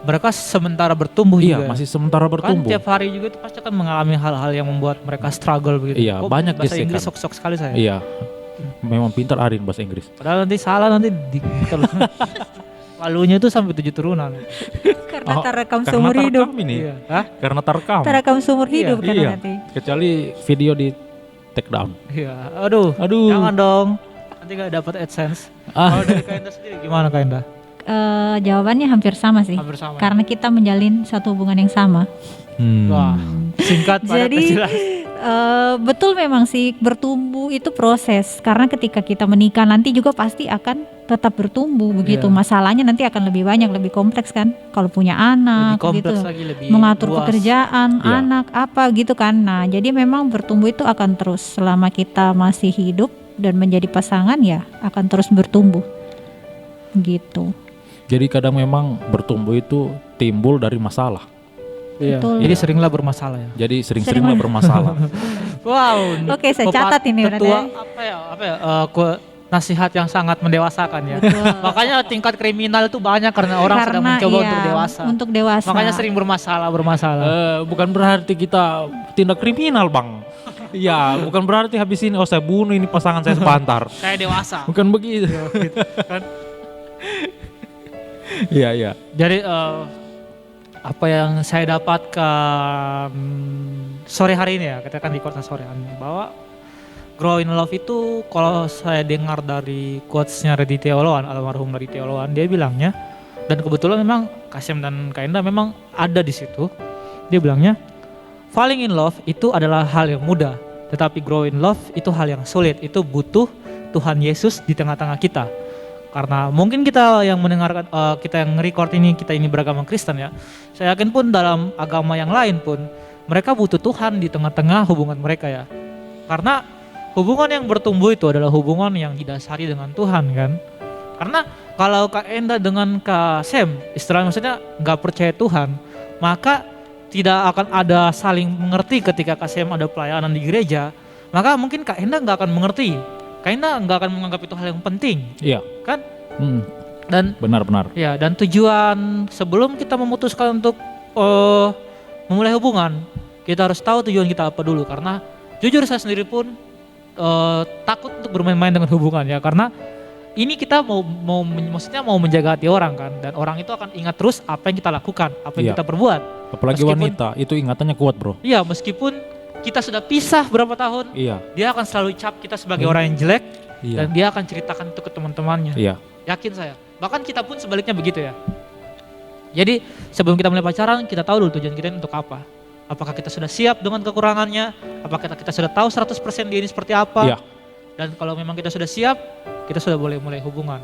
mereka sementara bertumbuh Iya, juga. masih sementara Kan bertumbuh. tiap hari juga itu pasti akan mengalami hal-hal yang membuat mereka struggle begitu. Iya, Kok banyak bahasa gesekan. Inggris sok-sok sekali saya. Iya. Memang pintar Arin bahasa Inggris. Padahal nanti salah nanti lalunya itu sampai 7 turunan. Karena Oh, terekam karena seumur hidup. terekam ini. Iya. Hah? Karena terekam. Terekam seumur hidup kan Iya. nanti. Kecuali video di take down. Iya. Aduh. Aduh. Jangan dong. Nanti gak dapat AdSense. Kalau dari Kak Enda sendiri gimana Kak Enda? Jawabannya hampir sama sih. Hampir sama. Karena kita menjalin satu hubungan yang sama. Hmm. Wah, singkat padat Jadi dan jelas. betul memang sih bertumbuh itu proses, karena ketika kita menikah nanti juga pasti akan tetap bertumbuh begitu. Iya. Masalahnya nanti akan lebih banyak, lebih kompleks kan kalau punya anak Lebih kompleks gitu. lagi, lebih Mengatur luas. pekerjaan, Iya. anak apa gitu kan. Nah, jadi memang bertumbuh itu akan terus selama kita masih hidup dan menjadi pasangan ya akan terus bertumbuh. Gitu. Jadi kadang memang bertumbuh itu timbul dari masalah. Iya. Betul. Jadi seringlah bermasalah ya. Jadi sering-seringlah bermasalah. Wow. Oke, saya catat ini berarti Tetua, ya. nasihat yang sangat mendewasakan ya. Betul. Makanya tingkat kriminal itu banyak karena orang sedang mencoba iya, untuk dewasa. Untuk dewasa. Makanya sering bermasalah. Bukan berarti kita tindak kriminal, Bang. Iya, bukan berarti habis ini saya bunuh ini pasangan saya sebentar. Saya dewasa. Bukan begitu. Kan? Iya, iya. Jadi apa yang saya dapatkan sore hari ini ya, kita kan di kota sore hari ini, bahwa grow in love itu kalau saya dengar dari quotes-nya Raditya Oloan, almarhum Raditya Oloan, dia bilangnya, dan kebetulan memang Kasem dan Kak Enda memang ada di situ. Dia bilangnya, falling in love itu adalah hal yang mudah, tetapi grow in love itu hal yang sulit. Itu butuh Tuhan Yesus di tengah-tengah kita. Karena mungkin kita yang mendengarkan, kita yang record ini, kita ini beragama Kristen ya. Saya yakin pun dalam agama yang lain pun, mereka butuh Tuhan di tengah-tengah hubungan mereka ya. Karena hubungan yang bertumbuh itu adalah hubungan yang didasari dengan Tuhan kan. Karena kalau Kak Enda dengan Kak Sem, istilahnya maksudnya nggak percaya Tuhan, maka tidak akan ada saling mengerti ketika Kak Sem ada pelayanan di gereja. Maka mungkin Kak Enda nggak akan mengerti. Kak Enda nggak akan menganggap itu hal yang penting, Iya. kan? Dan Benar-benar. ya, dan tujuan sebelum kita memutuskan untuk memulai hubungan, kita harus tahu tujuan kita apa dulu. Karena jujur saya sendiri pun takut untuk bermain-main dengan hubungan ya, karena ini kita maksudnya mau menjaga hati orang kan, dan orang itu akan ingat terus apa yang kita lakukan, apa yang Iya. kita perbuat. Apalagi Meskipun- wanita, itu ingatannya kuat, Bro. Iya, meskipun kita sudah pisah berapa tahun, Iya. dia akan selalu cap kita sebagai orang yang jelek, Iya. dan dia akan ceritakan itu ke teman-temannya. Iya. Yakin saya. Bahkan kita pun sebaliknya begitu ya. Jadi sebelum kita mulai pacaran, kita tahu dulu tujuan kita ini untuk apa. Apakah kita sudah siap dengan kekurangannya? Apakah kita sudah tahu 100% dia ini seperti apa? Iya. Dan kalau memang kita sudah siap, kita sudah boleh mulai hubungan.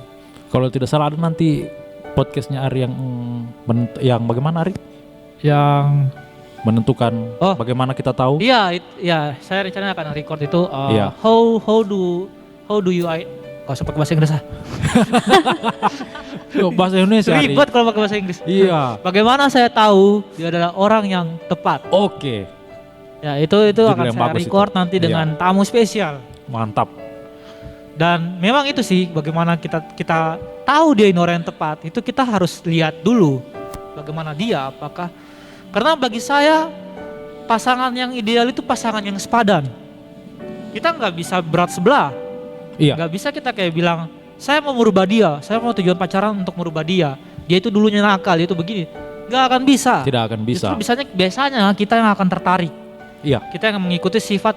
Kalau tidak salah ada nanti podcastnya Ari yang bagaimana Ari? Yang Menentukan Oh. bagaimana kita tahu? iya, ya saya rencananya akan record itu Iya. how do you Gak usah pakai bahasa Inggris ah. Bahasa Indonesia Ari. Ribet kalau pakai bahasa Inggris. Iya. Bagaimana saya tahu dia adalah orang yang tepat? Oke. Ya itu Judul akan yang saya bagus record itu. nanti Iya. dengan tamu spesial. Mantap. Dan memang itu sih bagaimana kita tahu dia ini orang yang tepat. Itu kita harus lihat dulu bagaimana dia, apakah, karena bagi saya pasangan yang ideal itu pasangan yang sepadan. Kita nggak bisa berat sebelah. Iya. Nggak bisa kita kayak bilang, saya mau merubah dia, saya mau tujuan pacaran untuk merubah dia. Dia itu dulunya nakal, dia itu begini. Nggak akan bisa. Tidak akan bisa. Justru biasanya kita yang akan tertarik. Iya. Kita yang mengikuti sifat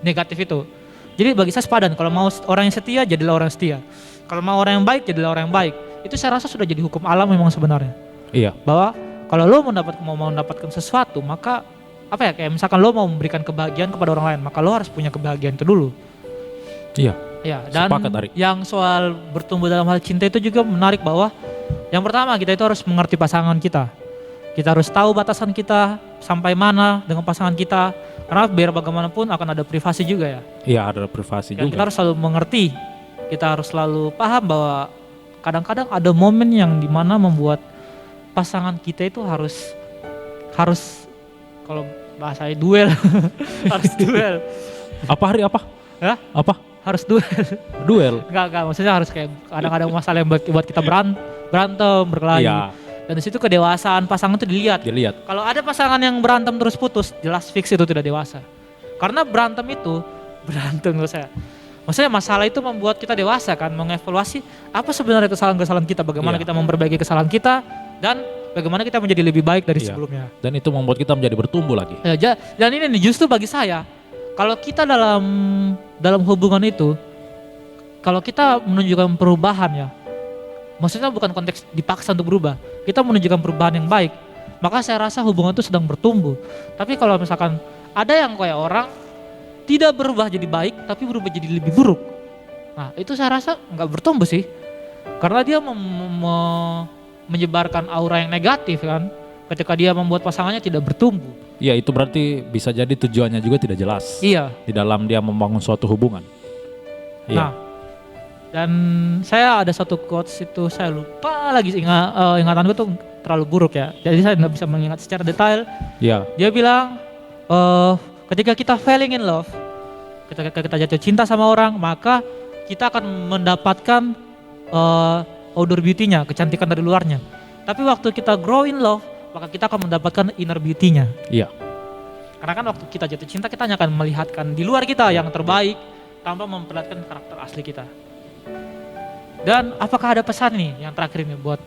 negatif itu. Jadi bagi saya sepadan, kalau mau orang yang setia, jadilah orang yang setia. Kalau mau orang yang baik, jadilah orang yang baik. Itu saya rasa sudah jadi hukum alam memang sebenarnya. Iya. Bahwa kalau lo mau mendapatkan sesuatu, maka apa ya, kayak misalkan lo mau memberikan kebahagiaan kepada orang lain, maka lo harus punya kebahagiaan itu dulu. Iya. Ya, dan Sepakat, Ari. yang soal bertumbuh dalam hal cinta itu juga menarik, bahwa yang pertama kita itu harus mengerti pasangan kita. Kita harus tahu batasan kita sampai mana dengan pasangan kita, karena biar bagaimanapun akan ada privasi juga ya. Iya, ada privasi Dan juga. kita harus selalu mengerti, kita harus selalu paham bahwa kadang-kadang ada momen yang dimana membuat pasangan kita itu harus kalau bahasanya duel, harus duel, Apa Hari apa? ya, Apa? harus duel. Duel. Enggak, maksudnya harus kayak kadang-kadang masalah yang buat kita berantem, berkelahi. Iya, Dan di situ kedewasaan pasangan itu dilihat. dilihat. Kalau ada pasangan yang berantem terus putus, jelas fix itu tidak dewasa. Karena berantem menurut saya. Maksudnya masalah itu membuat kita dewasa kan, mengevaluasi apa sebenarnya kesalahan-kesalahan kita, bagaimana Iya. kita memperbaiki kesalahan kita, dan bagaimana kita menjadi lebih baik dari Iya. sebelumnya. Dan itu membuat kita menjadi bertumbuh lagi. Ya, dan ini nih justru bagi saya, kalau kita dalam hubungan itu, kalau kita menunjukkan perubahan ya, maksudnya bukan konteks dipaksa untuk berubah, kita menunjukkan perubahan yang baik, maka saya rasa hubungan itu sedang bertumbuh. Tapi kalau misalkan ada yang kayak orang tidak berubah jadi baik, tapi berubah jadi lebih buruk. Nah itu saya rasa nggak bertumbuh sih, karena dia menyebarkan aura yang negatif kan, ketika dia membuat pasangannya tidak bertumbuh. Ya itu berarti bisa jadi tujuannya juga tidak jelas. Iya. Di dalam dia membangun suatu hubungan. Iya. Nah, dan saya ada satu quotes itu saya lupa lagi, ingatanku tuh terlalu buruk ya. Jadi saya nggak bisa mengingat secara detail. Iya. Dia bilang, ketika kita falling in love, ketika kita jatuh cinta sama orang, maka kita akan mendapatkan outdoor beauty-nya, kecantikan dari luarnya. Tapi waktu kita grow in love, maka kita akan mendapatkan inner beauty-nya. Iya. Karena kan waktu kita jatuh cinta, kita hanya akan melihatkan di luar kita yang terbaik tanpa memperlihatkan karakter asli kita. Dan apakah ada pesan nih yang terakhir ini buat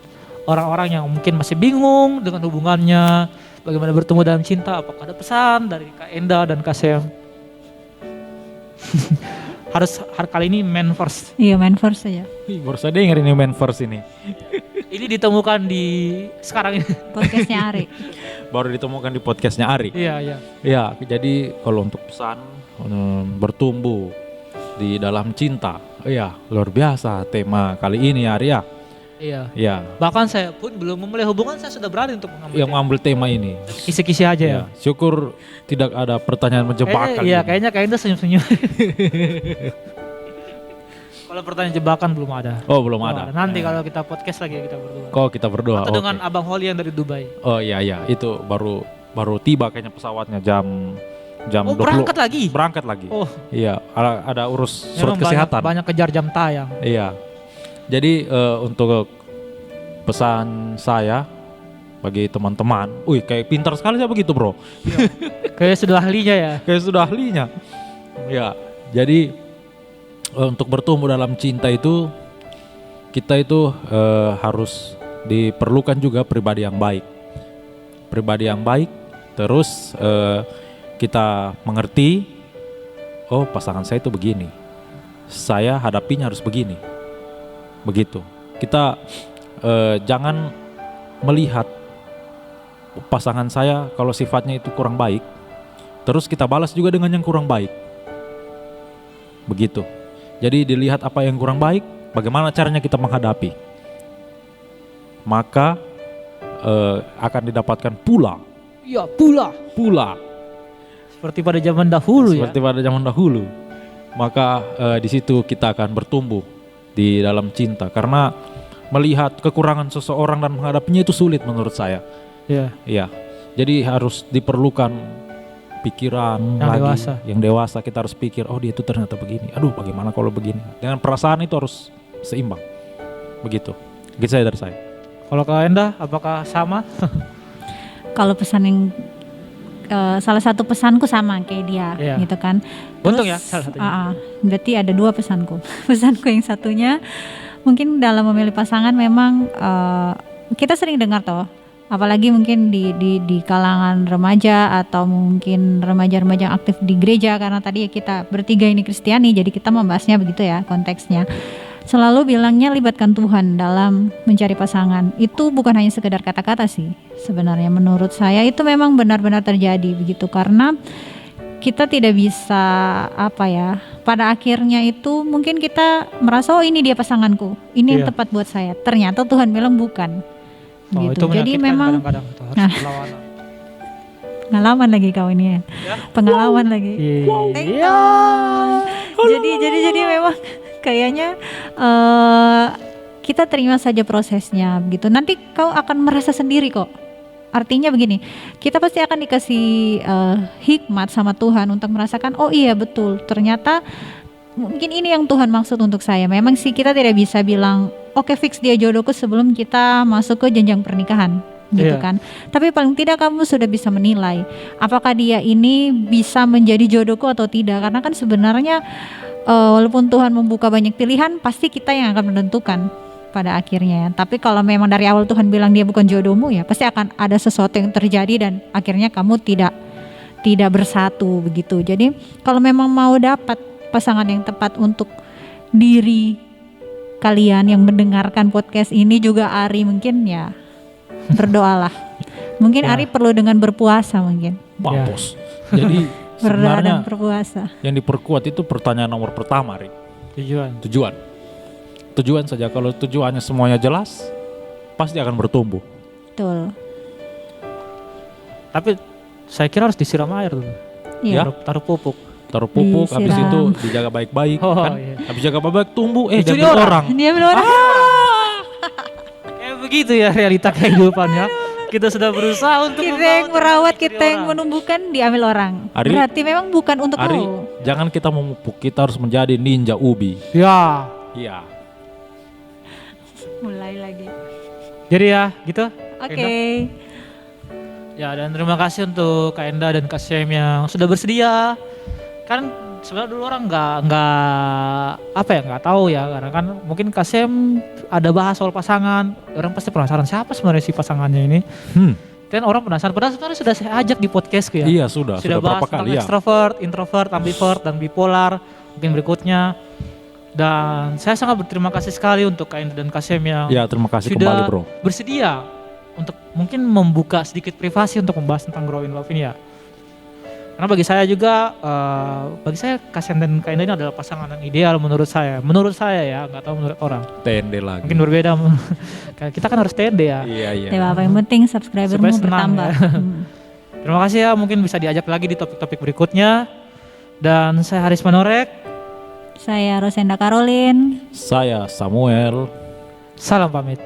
orang-orang yang mungkin masih bingung dengan hubungannya, bagaimana bertemu dalam cinta? Apakah ada pesan dari Kak Enda dan Kak Sem? harus kali ini man first. Iya, man first saja. Baru saya dengar ini man first ini. Ini ditemukan di sekarang ini. Podcastnya Ari. Baru ditemukan di podcastnya Ari. Iya. Ya, jadi kalau untuk pesan bertumbuh di dalam cinta, ya luar biasa tema kali ini Ari ya. Iya. Ya. Bahkan saya pun belum memulai hubungan, saya sudah berani untuk mengambil tema ini. Kisi-kisi aja ya. Syukur tidak ada pertanyaan menjebakan. Iya, kayaknya Enda senyum-senyum. Kalau pertanyaan jebakan belum ada. Oh, belum ada. Nanti kalau kita podcast lagi kita berdua. Kok kita berdua? Atau dengan Abang Holly yang dari Dubai. Oh iya, itu baru tiba kayaknya pesawatnya jam 20. Berangkat lagi. Oh. Iya, ada urus surat kesehatan. Banyak kejar jam tayang. Iya. Jadi untuk pesan saya bagi teman-teman, kayak pintar sekali saya begitu bro. Iya. Kayak sudah ahlinya ya. Kayak sudah ahlinya. Ya, jadi untuk bertumbuh dalam cinta itu kita itu harus diperlukan juga pribadi yang baik. Pribadi yang baik, terus kita mengerti, oh pasangan saya itu begini, saya hadapinya harus begini. Begitu. Kita jangan melihat pasangan saya kalau sifatnya itu kurang baik, terus kita balas juga dengan yang kurang baik. Begitu. Jadi dilihat apa yang kurang baik, bagaimana caranya kita menghadapi. Maka akan didapatkan pula. Iya, pula. Seperti pada zaman dahulu ya. Seperti pada zaman dahulu. Maka di situ kita akan bertumbuh di dalam cinta, karena melihat kekurangan seseorang dan menghadapinya itu sulit menurut saya. Iya. Iya. Jadi harus diperlukan pikiran yang dewasa. Kita harus pikir, oh dia itu ternyata begini. Aduh, bagaimana kalau begini? Dengan perasaan itu harus seimbang. Begitu. Gitu saya dari saya. Kalau Kak Enda, apakah sama? Kalau pesan yang salah satu pesanku sama kayak dia, gitu kan. Untung ya salah satunya. Berarti ada dua pesanku. Pesanku yang satunya mungkin dalam memilih pasangan memang kita sering dengar toh, apalagi mungkin di kalangan remaja atau mungkin remaja-remaja yang aktif di gereja, karena tadi kita bertiga ini Kristiani, jadi kita membahasnya begitu ya konteksnya. Selalu bilangnya libatkan Tuhan dalam mencari pasangan. Itu bukan hanya sekedar kata-kata sih. Sebenarnya menurut saya itu memang benar-benar terjadi begitu, karena kita tidak bisa pada akhirnya itu mungkin kita merasa oh ini dia pasanganku, ini yang tepat buat saya. Ternyata Tuhan bilang bukan. Gitu. Jadi memang pengalaman lagi kau ini ya. Pengalaman lagi. Iya. Jadi memang kayaknya kita terima saja prosesnya begitu. Nanti kau akan merasa sendiri kok. Artinya begini, kita pasti akan dikasih hikmat sama Tuhan untuk merasakan, oh iya betul, ternyata mungkin ini yang Tuhan maksud untuk saya. Memang sih kita tidak bisa bilang, oke, fix dia jodohku sebelum kita masuk ke jenjang pernikahan, gitu kan. Tapi paling tidak kamu sudah bisa menilai, apakah dia ini bisa menjadi jodohku atau tidak. Karena kan sebenarnya walaupun Tuhan membuka banyak pilihan, pasti kita yang akan menentukan pada akhirnya. Tapi kalau memang dari awal Tuhan bilang dia bukan jodohmu, ya pasti akan ada sesuatu yang terjadi dan akhirnya kamu tidak bersatu begitu. Jadi kalau memang mau dapat pasangan yang tepat untuk diri kalian yang mendengarkan podcast ini, juga Ari mungkin ya berdoalah. Mungkin Ari perlu dengan berpuasa mungkin. Mampus. Jadi berdoa Sebenarnya dan berpuasa. yang diperkuat itu pertanyaan nomor pertama, Rik. Tujuan. Tujuan saja, kalau tujuannya semuanya jelas, pasti akan bertumbuh. Betul. Tapi saya kira harus disiram air dulu. Iya. Taruh pupuk. Taruh pupuk, habis Disiram. itu dijaga baik-baik, Oh, kan? iya. Habis jaga baik-baik tumbuh, Dicuri diambil orang. orang. Dia belum ada. Kayak begitu ya realita kehidupannya. Kita sudah berusaha untuk Kita yang membangun, merawat, dicuri kita yang orang. menumbuhkan, diambil orang. Ari- Berarti memang bukan untuk Ari, lu. jangan kita memupuk, kita harus menjadi ninja ubi. Ya. Iya. Mulai lagi. Jadi ya gitu. Oke. Ya, dan terima kasih untuk Kak Enda dan Kak Syem yang sudah bersedia. Kan sebenarnya dulu orang nggak tahu ya, karena kan mungkin Kak Syem ada bahas soal pasangan. Orang pasti penasaran siapa sebenarnya si pasangannya ini. Dan orang penasaran, padahal sebenarnya sudah saya ajak di podcastku ya. Iya sudah Sudah berapa bahas tentang kali ya. extrovert, introvert, ambivert, dan bipolar mungkin berikutnya. Dan saya sangat berterima kasih sekali untuk Kak Enda dan Kak Syem yang Iya, terima kasih sudah kembali, Bro. bersedia untuk mungkin membuka sedikit privasi untuk membahas tentang Grow in Love ini ya. Karena bagi saya juga, bagi saya Kasian dan Kak Enda ini adalah pasangan yang ideal menurut saya. Menurut saya ya, nggak tahu menurut orang. TND lagi. Mungkin berbeda. Kita kan harus TND ya. Iya, iya. Tidak apa, yang penting subscribermu Supaya senang bertambah. ya. Terima kasih ya, mungkin bisa diajak lagi di topik-topik berikutnya. Dan saya Haris Manorek. Saya Rosenda Caroline. Saya Samuel. Salam pamit.